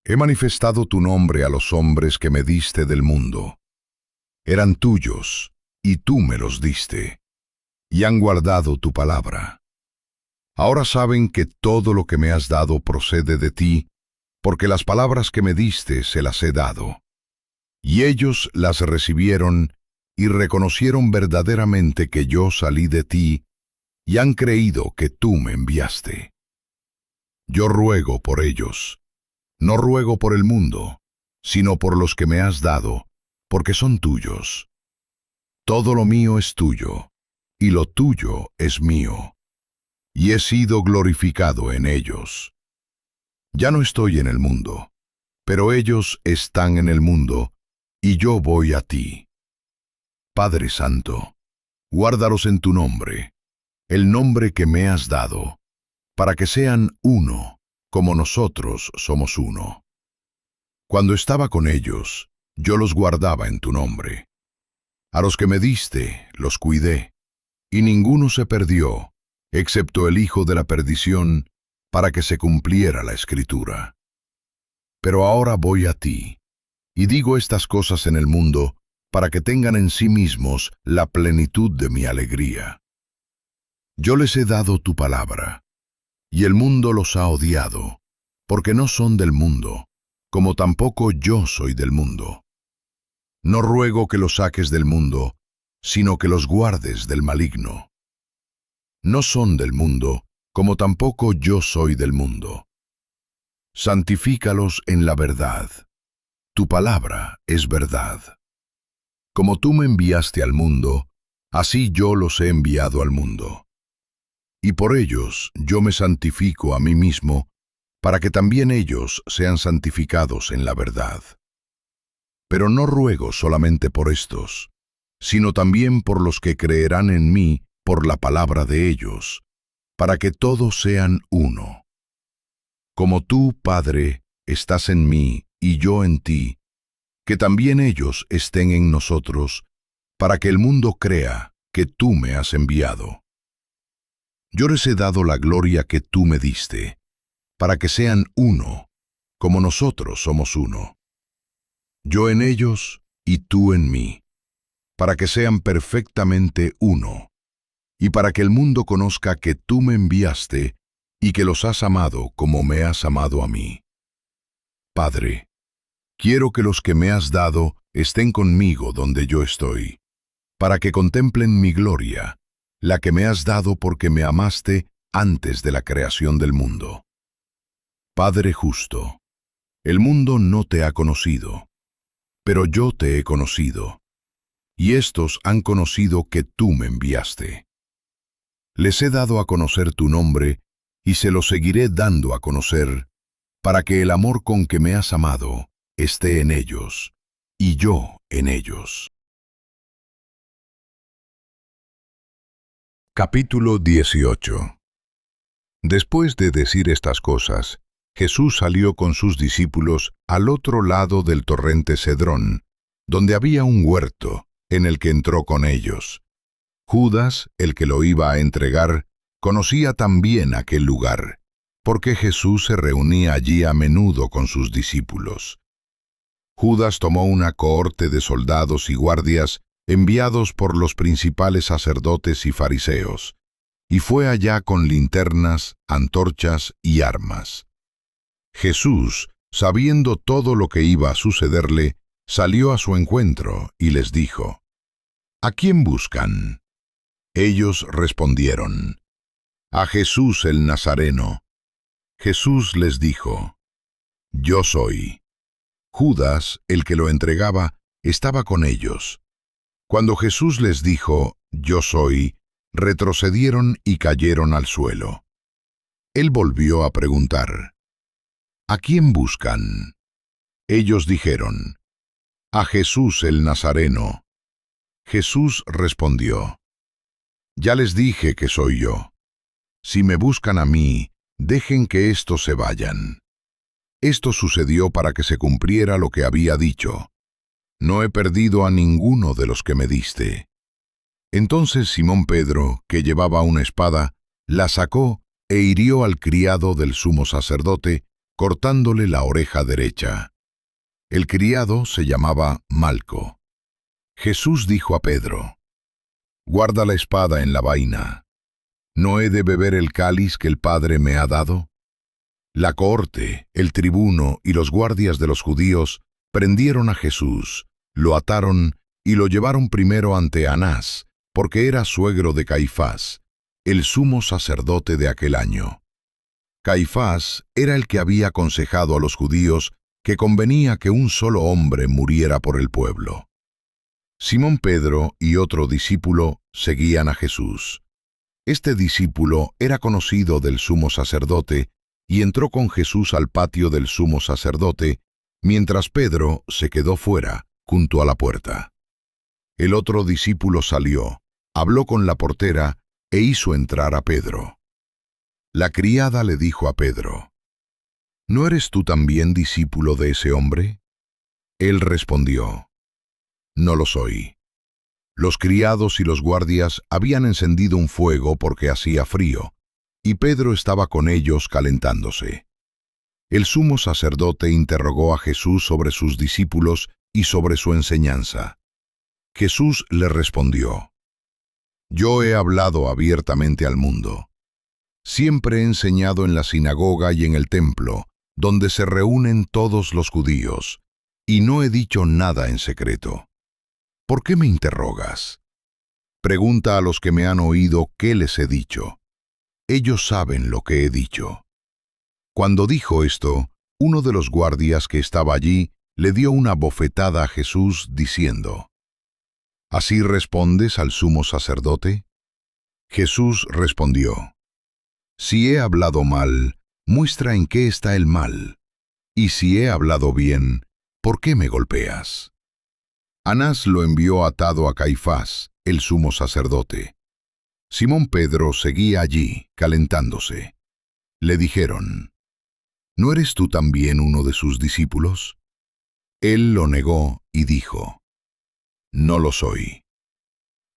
He manifestado tu nombre a los hombres que me diste del mundo. Eran tuyos, y tú me los diste, y han guardado tu palabra. Ahora saben que todo lo que me has dado procede de ti, porque las palabras que me diste se las he dado. Y ellos las recibieron y reconocieron verdaderamente que yo salí de ti, y han creído que tú me enviaste. Yo ruego por ellos, no ruego por el mundo, sino por los que me has dado, porque son tuyos. Todo lo mío es tuyo, y lo tuyo es mío, y he sido glorificado en ellos. Ya no estoy en el mundo, pero ellos están en el mundo, y yo voy a ti. Padre Santo, guárdalos en tu nombre, el nombre que me has dado, para que sean uno, como nosotros somos uno. Cuando estaba con ellos, yo los guardaba en tu nombre. A los que me diste, los cuidé, y ninguno se perdió, excepto el hijo de la perdición, para que se cumpliera la Escritura. Pero ahora voy a ti, y digo estas cosas en el mundo, para que tengan en sí mismos la plenitud de mi alegría. Yo les he dado tu palabra, y el mundo los ha odiado, porque no son del mundo, como tampoco yo soy del mundo. No ruego que los saques del mundo, sino que los guardes del maligno. No son del mundo, como tampoco yo soy del mundo. Santifícalos en la verdad. Tu palabra es verdad. Como tú me enviaste al mundo, así yo los he enviado al mundo. Y por ellos yo me santifico a mí mismo, para que también ellos sean santificados en la verdad. Pero no ruego solamente por estos, sino también por los que creerán en mí por la palabra de ellos, para que todos sean uno. Como tú, Padre, estás en mí y yo en ti, que también ellos estén en nosotros, para que el mundo crea que tú me has enviado. Yo les he dado la gloria que tú me diste, para que sean uno, como nosotros somos uno. Yo en ellos y tú en mí, para que sean perfectamente uno, y para que el mundo conozca que tú me enviaste y que los has amado como me has amado a mí. Padre, quiero que los que me has dado estén conmigo donde yo estoy, para que contemplen mi gloria, la que me has dado porque me amaste antes de la creación del mundo. Padre justo, el mundo no te ha conocido, pero yo te he conocido, y estos han conocido que tú me enviaste. Les he dado a conocer tu nombre, y se lo seguiré dando a conocer, para que el amor con que me has amado esté en ellos, y yo en ellos. Capítulo 18. Después de decir estas cosas, Jesús salió con sus discípulos al otro lado del torrente Cedrón, donde había un huerto, en el que entró con ellos. Judas, el que lo iba a entregar, conocía también aquel lugar, porque Jesús se reunía allí a menudo con sus discípulos. Judas tomó una cohorte de soldados y guardias enviados por los principales sacerdotes y fariseos, y fue allá con linternas, antorchas y armas. Jesús, sabiendo todo lo que iba a sucederle, salió a su encuentro y les dijo: ¿A quién buscan? Ellos respondieron: A Jesús el Nazareno. Jesús les dijo: Yo soy. Judas, el que lo entregaba, estaba con ellos. Cuando Jesús les dijo: Yo soy, retrocedieron y cayeron al suelo. Él volvió a preguntar: ¿A quién buscan? Ellos dijeron: A Jesús el Nazareno. Jesús respondió: Ya les dije que soy yo. Si me buscan a mí, dejen que éstos se vayan. Esto sucedió para que se cumpliera lo que había dicho: No he perdido a ninguno de los que me diste. Entonces Simón Pedro, que llevaba una espada, la sacó e hirió al criado del sumo sacerdote, cortándole la oreja derecha. El criado se llamaba Malco. Jesús dijo a Pedro: Guarda la espada en la vaina. ¿No he de beber el cáliz que el Padre me ha dado? La cohorte, el tribuno y los guardias de los judíos prendieron a Jesús, lo ataron y lo llevaron primero ante Anás, porque era suegro de Caifás, el sumo sacerdote de aquel año. Caifás era el que había aconsejado a los judíos que convenía que un solo hombre muriera por el pueblo. Simón Pedro y otro discípulo seguían a Jesús. Este discípulo era conocido del sumo sacerdote y entró con Jesús al patio del sumo sacerdote, mientras Pedro se quedó fuera, junto a la puerta. El otro discípulo salió, habló con la portera e hizo entrar a Pedro. La criada le dijo a Pedro: ¿No eres tú también discípulo de ese hombre? Él respondió: No lo soy. Los criados y los guardias habían encendido un fuego porque hacía frío, y Pedro estaba con ellos calentándose. El sumo sacerdote interrogó a Jesús sobre sus discípulos y sobre su enseñanza. Jesús le respondió: Yo he hablado abiertamente al mundo. Siempre he enseñado en la sinagoga y en el templo, donde se reúnen todos los judíos, y no he dicho nada en secreto. ¿Por qué me interrogas? Pregunta a los que me han oído qué les he dicho. Ellos saben lo que he dicho. Cuando dijo esto, uno de los guardias que estaba allí le dio una bofetada a Jesús diciendo: ¿Así respondes al sumo sacerdote? Jesús respondió: Si he hablado mal, muestra en qué está el mal. Y si he hablado bien, ¿por qué me golpeas? Anás lo envió atado a Caifás, el sumo sacerdote. Simón Pedro seguía allí, calentándose. Le dijeron: ¿No eres tú también uno de sus discípulos? Él lo negó y dijo: No lo soy.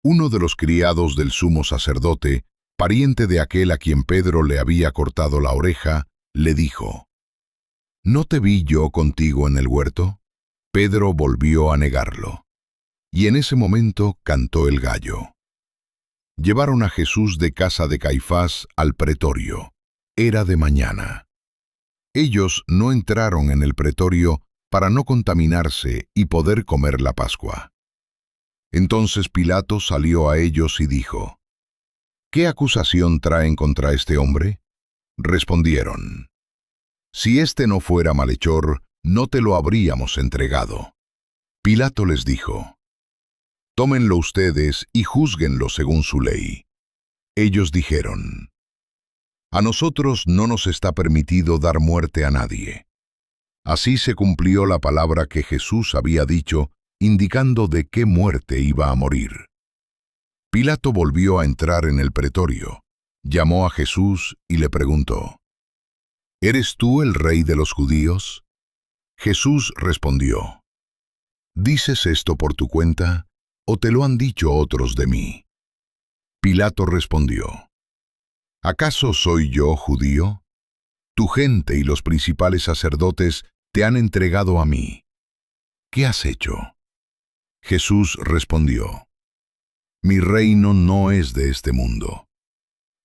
Uno de los criados del sumo sacerdote, pariente de aquel a quien Pedro le había cortado la oreja, le dijo: ¿No te vi yo contigo en el huerto? Pedro volvió a negarlo. Y en ese momento cantó el gallo. Llevaron a Jesús de casa de Caifás al pretorio. Era de mañana. Ellos no entraron en el pretorio para no contaminarse y poder comer la Pascua. Entonces Pilato salió a ellos y dijo: ¿Qué acusación traen contra este hombre? Respondieron: Si este no fuera malhechor, no te lo habríamos entregado. Pilato les dijo: Tómenlo ustedes y júzguenlo según su ley. Ellos dijeron: A nosotros no nos está permitido dar muerte a nadie. Así se cumplió la palabra que Jesús había dicho, indicando de qué muerte iba a morir. Pilato volvió a entrar en el pretorio, llamó a Jesús y le preguntó: ¿Eres tú el rey de los judíos? Jesús respondió: ¿Dices esto por tu cuenta, o te lo han dicho otros de mí? Pilato respondió: ¿Acaso soy yo judío? Tu gente y los principales sacerdotes te han entregado a mí. ¿Qué has hecho? Jesús respondió: Mi reino no es de este mundo.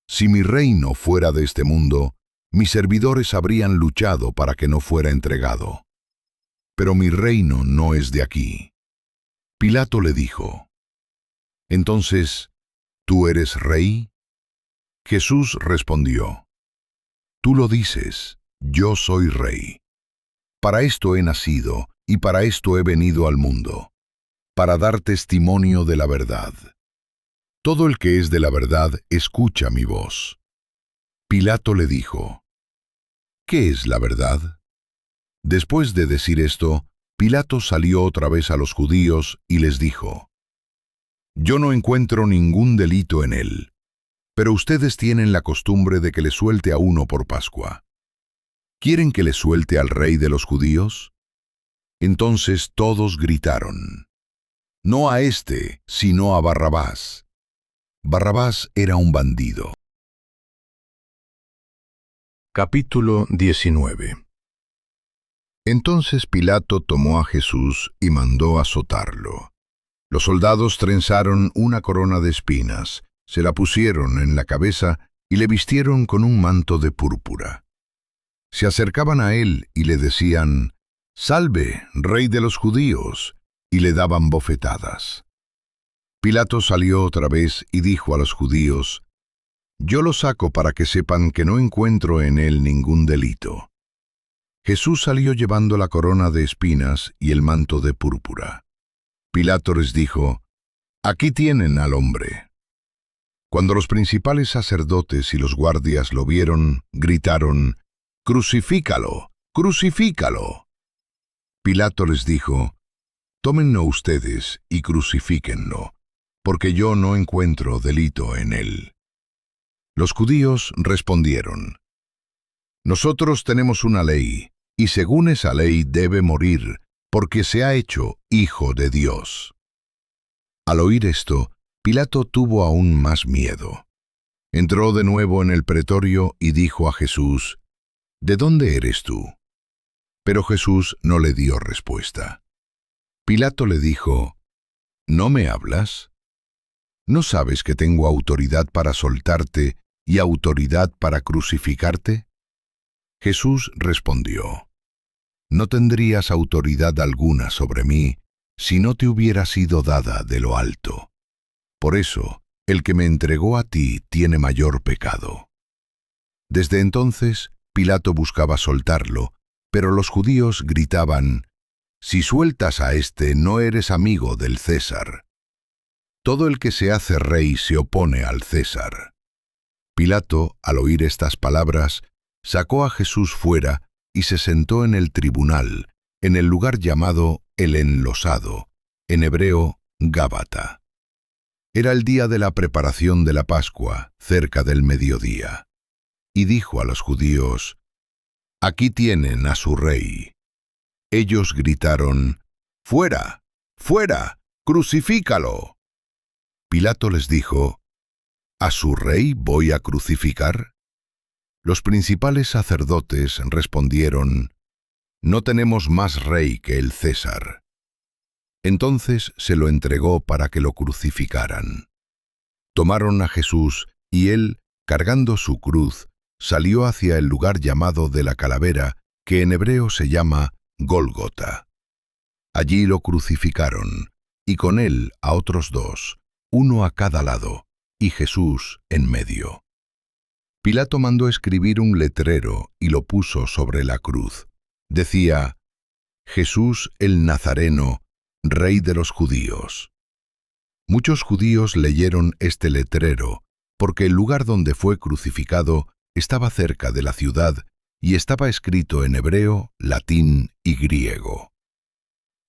Si mi reino fuera de este mundo, mis servidores habrían luchado para que no fuera entregado. Pero mi reino no es de aquí. Pilato le dijo: Entonces, ¿tú eres rey? Jesús respondió: Tú lo dices, yo soy rey. Para esto he nacido y para esto he venido al mundo, para dar testimonio de la verdad. Todo el que es de la verdad escucha mi voz. Pilato le dijo: ¿Qué es la verdad? Después de decir esto, Pilato salió otra vez a los judíos y les dijo: Yo no encuentro ningún delito en él, pero ustedes tienen la costumbre de que le suelte a uno por Pascua. ¿Quieren que le suelte al rey de los judíos? Entonces todos gritaron: No a este, sino a Barrabás. Barrabás era un bandido. Capítulo 19. Entonces Pilato tomó a Jesús y mandó azotarlo. Los soldados trenzaron una corona de espinas, se la pusieron en la cabeza y le vistieron con un manto de púrpura. Se acercaban a él y le decían: «Salve, rey de los judíos», y le daban bofetadas. Pilato salió otra vez y dijo a los judíos: Yo lo saco para que sepan que no encuentro en él ningún delito». Jesús salió llevando la corona de espinas y el manto de púrpura. Pilato les dijo: «Aquí tienen al hombre». Cuando los principales sacerdotes y los guardias lo vieron, gritaron: «¡Crucifícalo! ¡Crucifícalo!». Pilato les dijo: «Tómenlo ustedes y crucifíquenlo, porque yo no encuentro delito en él». Los judíos respondieron: «Nosotros tenemos una ley, y según esa ley debe morir, porque se ha hecho hijo de Dios». Al oír esto, Pilato tuvo aún más miedo. Entró de nuevo en el pretorio y dijo a Jesús: «¿De dónde eres tú?». Pero Jesús no le dio respuesta. Pilato le dijo: «¿No me hablas? ¿No sabes que tengo autoridad para soltarte y autoridad para crucificarte?». Jesús respondió: «No tendrías autoridad alguna sobre mí si no te hubiera sido dada de lo alto. Por eso, el que me entregó a ti tiene mayor pecado». Desde entonces, Pilato buscaba soltarlo, pero los judíos gritaban: «Si sueltas a éste, no eres amigo del César. Todo el que se hace rey se opone al César». Pilato, al oír estas palabras, sacó a Jesús fuera y se sentó en el tribunal, en el lugar llamado el Enlosado, en hebreo Gábata. Era el día de la preparación de la Pascua, cerca del mediodía. Y dijo a los judíos: «Aquí tienen a su rey». Ellos gritaron: «¡Fuera! ¡Fuera! ¡Crucifícalo!». Pilato les dijo: «¿A su rey voy a crucificar?». Los principales sacerdotes respondieron: «No tenemos más rey que el César». Entonces se lo entregó para que lo crucificaran. Tomaron a Jesús y él, cargando su cruz, salió hacia el lugar llamado de la calavera, que en hebreo se llama Gólgota. Allí lo crucificaron, y con él a otros dos, uno a cada lado, y Jesús en medio. Pilato mandó escribir un letrero y lo puso sobre la cruz. Decía: «Jesús el Nazareno, Rey de los judíos». Muchos judíos leyeron este letrero, porque el lugar donde fue crucificado estaba cerca de la ciudad y estaba escrito en hebreo, latín y griego.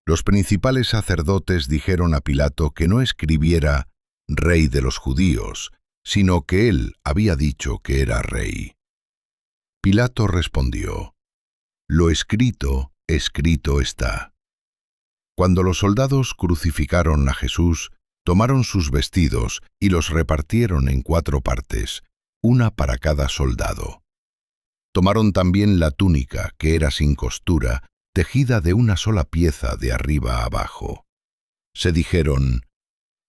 Los principales sacerdotes dijeron a Pilato que no escribiera «Rey de los judíos», sino que él había dicho que era rey. Pilato respondió: «Lo escrito, escrito está». Cuando los soldados crucificaron a Jesús, tomaron sus vestidos y los repartieron en 4 partes, una para cada soldado. Tomaron también la túnica, que era sin costura, tejida de una sola pieza de arriba a abajo. Se dijeron: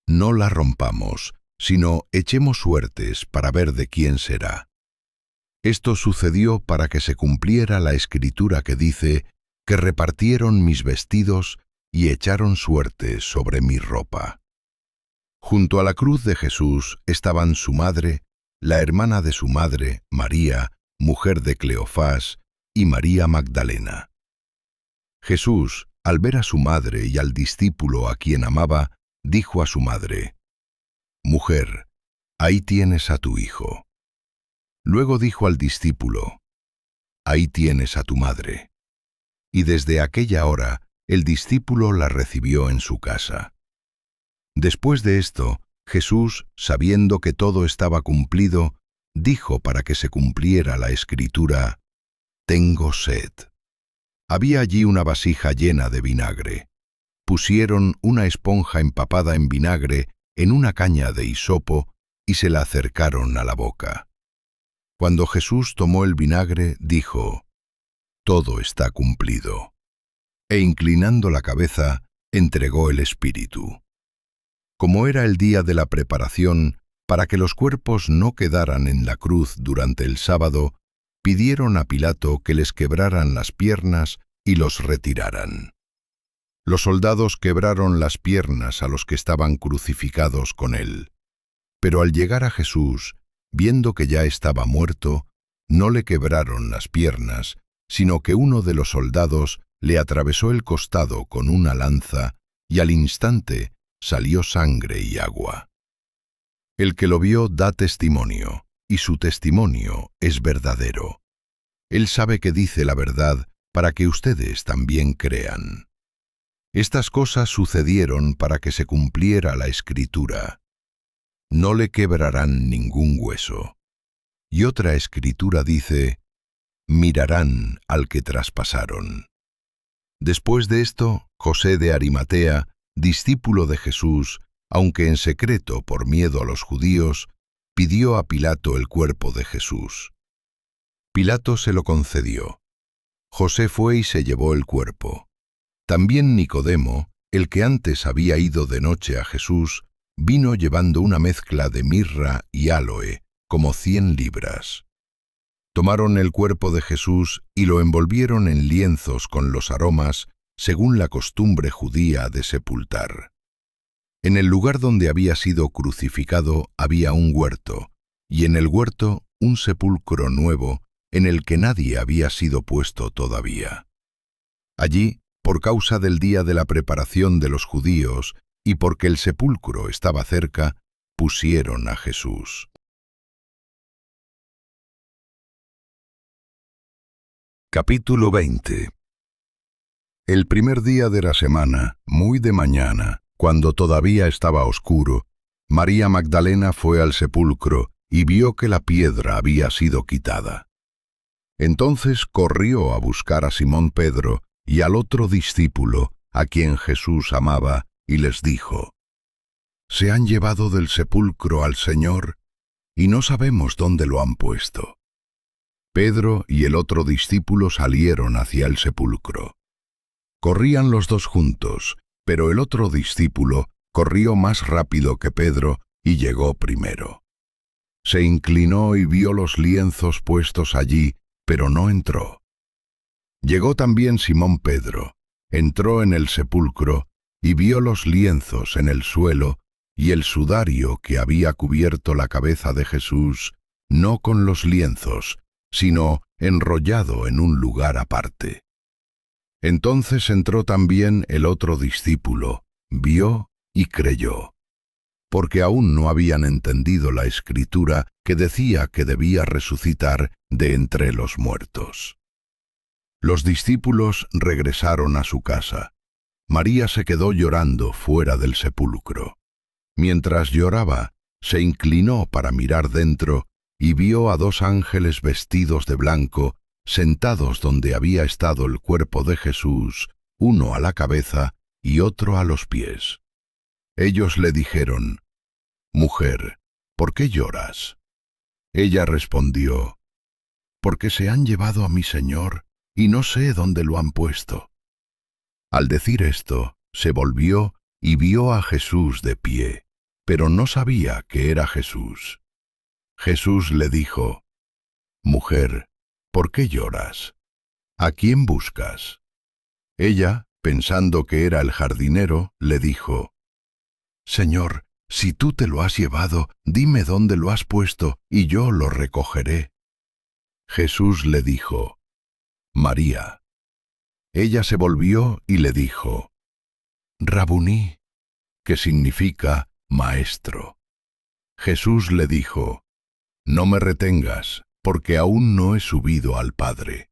«No la rompamos, sino echemos suertes para ver de quién será». Esto sucedió para que se cumpliera la escritura que dice que repartieron mis vestidos y echaron suertes sobre mi ropa. Junto a la cruz de Jesús estaban su madre, la hermana de su madre, María, mujer de Cleofás, y María Magdalena. Jesús, al ver a su madre y al discípulo a quien amaba, dijo a su madre: «Mujer, ahí tienes a tu hijo». Luego dijo al discípulo: «Ahí tienes a tu madre». Y desde aquella hora el discípulo la recibió en su casa. Después de esto, Jesús, sabiendo que todo estaba cumplido, dijo para que se cumpliera la escritura: «Tengo sed». Había allí una vasija llena de vinagre. Pusieron una esponja empapada en vinagre en una caña de hisopo y se la acercaron a la boca. Cuando Jesús tomó el vinagre, dijo: «Todo está cumplido». E inclinando la cabeza, entregó el espíritu. Como era el día de la preparación, para que los cuerpos no quedaran en la cruz durante el sábado, pidieron a Pilato que les quebraran las piernas y los retiraran. Los soldados quebraron las piernas a los que estaban crucificados con él. Pero al llegar a Jesús, viendo que ya estaba muerto, no le quebraron las piernas, sino que uno de los soldados le atravesó el costado con una lanza, y al instante salió sangre y agua. El que lo vio da testimonio, y su testimonio es verdadero. Él sabe que dice la verdad para que ustedes también crean. Estas cosas sucedieron para que se cumpliera la Escritura. No le quebrarán ningún hueso. Y otra Escritura dice, mirarán al que traspasaron. Después de esto, José de Arimatea, discípulo de Jesús, aunque en secreto por miedo a los judíos, pidió a Pilato el cuerpo de Jesús. Pilato se lo concedió. José fue y se llevó el cuerpo. También Nicodemo, el que antes había ido de noche a Jesús, vino llevando una mezcla de mirra y áloe, como 100 libras. Tomaron el cuerpo de Jesús y lo envolvieron en lienzos con los aromas, según la costumbre judía de sepultar. En el lugar donde había sido crucificado había un huerto, y en el huerto un sepulcro nuevo, en el que nadie había sido puesto todavía. Allí, por causa del día de la preparación de los judíos, y porque el sepulcro estaba cerca, pusieron a Jesús. Capítulo 20. El primer día de la semana, muy de mañana, cuando todavía estaba oscuro, María Magdalena fue al sepulcro y vio que la piedra había sido quitada. Entonces corrió a buscar a Simón Pedro y al otro discípulo, a quien Jesús amaba, y les dijo, «Se han llevado del sepulcro al Señor, y no sabemos dónde lo han puesto». Pedro y el otro discípulo salieron hacia el sepulcro. Corrían los dos juntos, pero el otro discípulo corrió más rápido que Pedro y llegó primero. Se inclinó y vio los lienzos puestos allí, pero no entró. Llegó también Simón Pedro, entró en el sepulcro y vio los lienzos en el suelo y el sudario que había cubierto la cabeza de Jesús, no con los lienzos, sino enrollado en un lugar aparte. Entonces entró también el otro discípulo, vio y creyó, porque aún no habían entendido la Escritura que decía que debía resucitar de entre los muertos. Los discípulos regresaron a su casa. María se quedó llorando fuera del sepulcro. Mientras lloraba, se inclinó para mirar dentro y vio a 2 ángeles vestidos de blanco, sentados donde había estado el cuerpo de Jesús, uno a la cabeza y otro a los pies. Ellos le dijeron, «Mujer, ¿por qué lloras?» Ella respondió, «Porque se han llevado a mi Señor, y no sé dónde lo han puesto». Al decir esto, se volvió y vio a Jesús de pie, pero no sabía que era Jesús. Jesús le dijo, «Mujer, ¿por qué lloras? ¿A quién buscas?» Ella, pensando que era el jardinero, le dijo, «Señor, si tú te lo has llevado, dime dónde lo has puesto, y yo lo recogeré». Jesús le dijo, «María». Ella se volvió y le dijo, «Rabuní», que significa maestro. Jesús le dijo, «No me retengas, porque aún no he subido al Padre.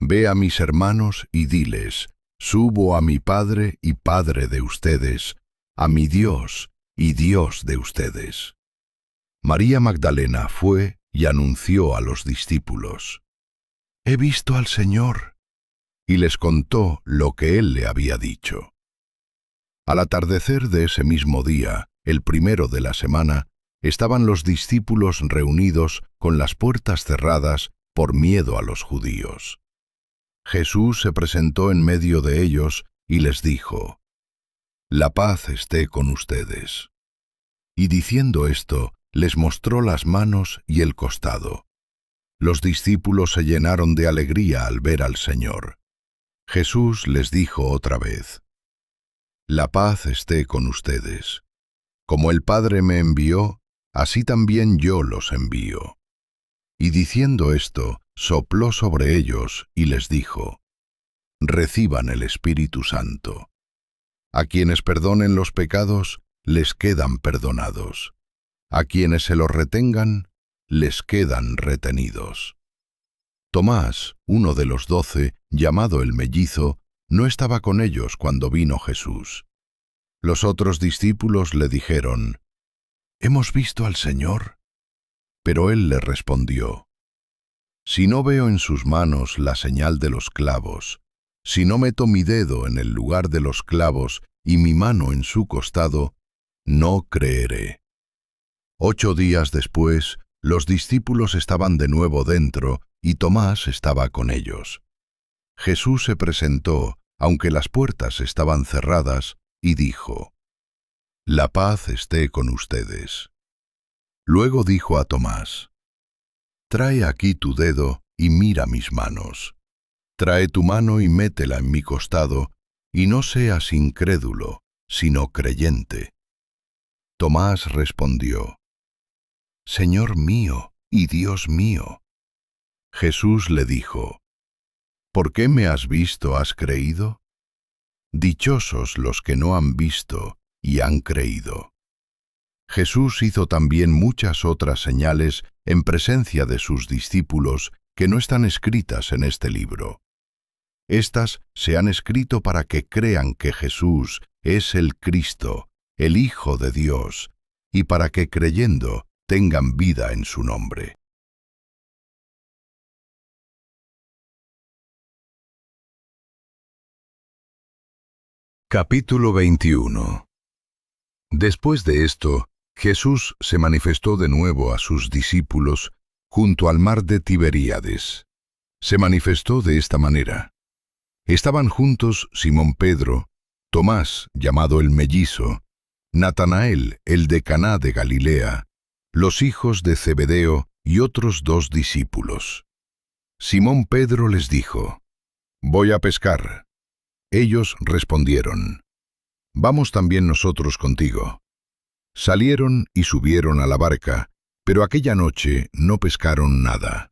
Ve a mis hermanos y diles, subo a mi Padre y Padre de ustedes, a mi Dios y Dios de ustedes». María Magdalena fue y anunció a los discípulos, «He visto al Señor», y les contó lo que él le había dicho. Al atardecer de ese mismo día, el primero de la semana, estaban los discípulos reunidos con las puertas cerradas por miedo a los judíos. Jesús se presentó en medio de ellos y les dijo, «La paz esté con ustedes». Y diciendo esto, les mostró las manos y el costado. Los discípulos se llenaron de alegría al ver al Señor. Jesús les dijo otra vez, «La paz esté con ustedes. Como el Padre me envió, así también yo los envío. Y diciendo esto, sopló sobre ellos y les dijo: Reciban el Espíritu Santo. A quienes perdonen los pecados, les quedan perdonados. A quienes se los retengan, les quedan retenidos. Tomás, uno de los 12, llamado el mellizo, no estaba con ellos cuando vino Jesús. Los otros discípulos le dijeron: «¿Hemos visto al Señor?». Pero él les respondió: «Si no veo en sus manos la señal de los clavos, si no meto mi dedo en el lugar de los clavos y mi mano en su costado, no creeré». 8 días después, los discípulos estaban de nuevo dentro y Tomás estaba con ellos. Jesús se presentó, aunque las puertas estaban cerradas, y dijo: «La paz esté con ustedes». Luego dijo a Tomás: «Trae aquí tu dedo y mira mis manos. Trae tu mano y métela en mi costado, y no seas incrédulo, sino creyente». Tomás respondió: «Señor mío y Dios mío». Jesús le dijo: «¿Por qué me has visto, has creído? Dichosos los que no han visto y han creído». Jesús hizo también muchas otras señales en presencia de sus discípulos que no están escritas en este libro. Estas se han escrito para que crean que Jesús es el Cristo, el Hijo de Dios, y para que creyendo tengan vida en su nombre. Capítulo 21. Después de esto, Jesús se manifestó de nuevo a sus discípulos junto al mar de Tiberíades. Se manifestó de esta manera. Estaban juntos Simón Pedro, Tomás, llamado el mellizo, Natanael, el de Caná de Galilea, los hijos de Zebedeo y otros 2 discípulos. Simón Pedro les dijo: «Voy a pescar». Ellos respondieron: «Vamos también nosotros contigo». Salieron y subieron a la barca, pero aquella noche no pescaron nada.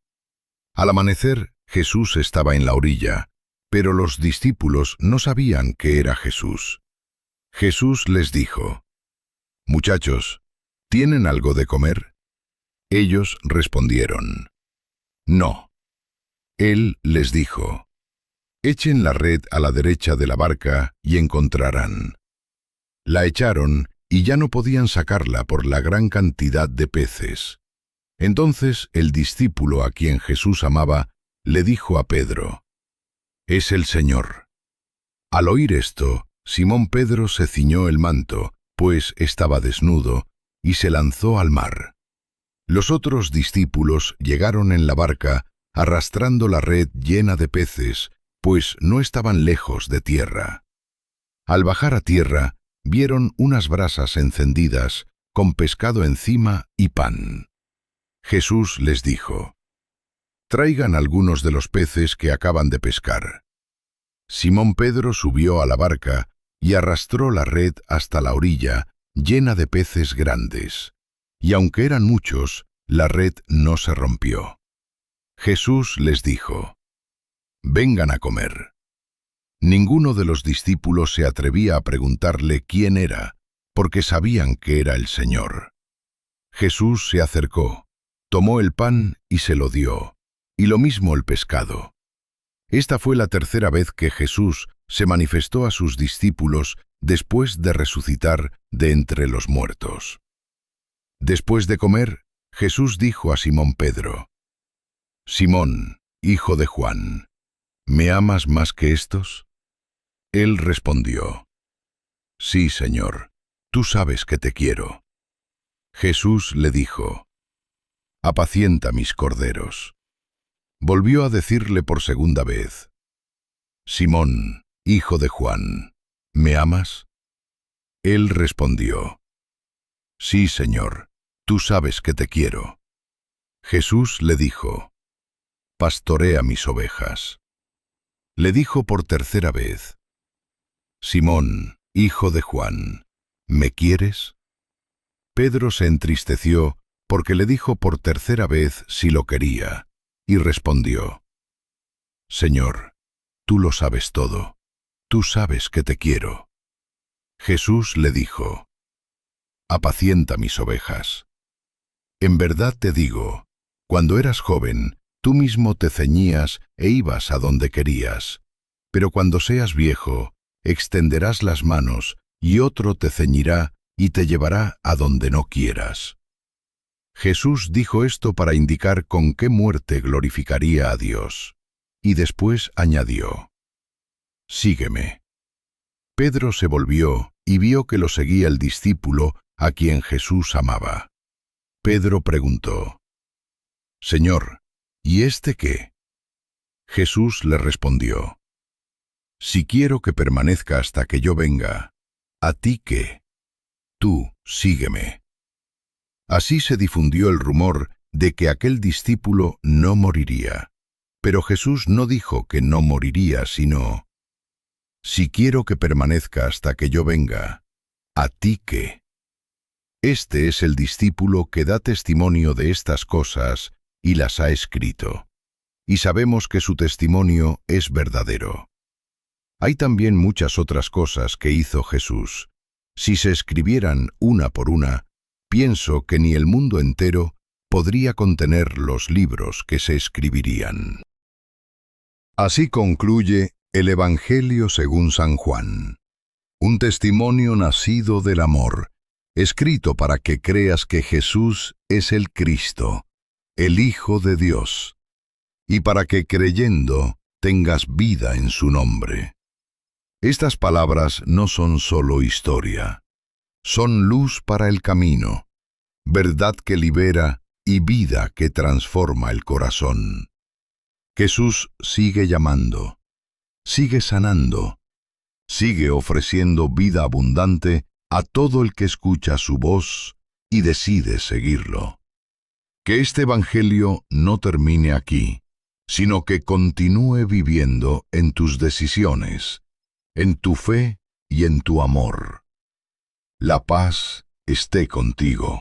Al amanecer, Jesús estaba en la orilla, pero los discípulos no sabían que era Jesús. Jesús les dijo: «Muchachos, ¿tienen algo de comer?». Ellos respondieron: «No». Él les dijo: «Echen la red a la derecha de la barca y encontrarán». La echaron y ya no podían sacarla por la gran cantidad de peces. Entonces el discípulo a quien Jesús amaba le dijo a Pedro: «Es el Señor». Al oír esto, Simón Pedro se ciñó el manto, pues estaba desnudo, y se lanzó al mar. Los otros discípulos llegaron en la barca arrastrando la red llena de peces, pues no estaban lejos de tierra. Al bajar a tierra, vieron unas brasas encendidas, con pescado encima y pan. Jesús les dijo: «Traigan algunos de los peces que acaban de pescar». Simón Pedro subió a la barca y arrastró la red hasta la orilla, llena de peces grandes. Y aunque eran muchos, la red no se rompió. Jesús les dijo: «Vengan a comer». Ninguno de los discípulos se atrevía a preguntarle quién era, porque sabían que era el Señor. Jesús se acercó, tomó el pan y se lo dio, y lo mismo el pescado. Esta fue la tercera vez que Jesús se manifestó a sus discípulos después de resucitar de entre los muertos. Después de comer, Jesús dijo a Simón Pedro: «Simón, hijo de Juan, ¿me amas más que estos?». Él respondió: «Sí, Señor, tú sabes que te quiero». Jesús le dijo: «Apacienta mis corderos». Volvió a decirle por segunda vez: «Simón, hijo de Juan, ¿me amas?». Él respondió: «Sí, Señor, tú sabes que te quiero». Jesús le dijo: «Pastorea mis ovejas». Le dijo por tercera vez: «Simón, hijo de Juan, ¿me quieres?». Pedro se entristeció porque le dijo por tercera vez si lo quería, y respondió: Señor, tú lo sabes todo, tú sabes que te quiero. Jesús le dijo: Apacienta mis ovejas. En verdad te digo, cuando eras joven, tú mismo te ceñías e ibas a donde querías, pero cuando seas viejo, extenderás las manos y otro te ceñirá y te llevará a donde no quieras. Jesús dijo esto para indicar con qué muerte glorificaría a Dios, y después añadió: Sígueme. Pedro se volvió y vio que lo seguía el discípulo a quien Jesús amaba. Pedro preguntó: Señor, ¿y este qué? Jesús le respondió: Si quiero que permanezca hasta que yo venga, ¿a ti qué? Tú sígueme. Así se difundió el rumor de que aquel discípulo no moriría. Pero Jesús no dijo que no moriría, sino: Si quiero que permanezca hasta que yo venga, ¿a ti qué? Este es el discípulo que da testimonio de estas cosas y las ha escrito. Y sabemos que su testimonio es verdadero. Hay también muchas otras cosas que hizo Jesús. Si se escribieran una por una, pienso que ni el mundo entero podría contener los libros que se escribirían. Así concluye el Evangelio según San Juan, un testimonio nacido del amor, escrito para que creas que Jesús es el Cristo, el Hijo de Dios, y para que creyendo tengas vida en su nombre. Estas palabras no son solo historia, son luz para el camino, verdad que libera y vida que transforma el corazón. Jesús sigue llamando, sigue sanando, sigue ofreciendo vida abundante a todo el que escucha su voz y decide seguirlo. Que este Evangelio no termine aquí, sino que continúe viviendo en tus decisiones, en tu fe y en tu amor. La paz esté contigo.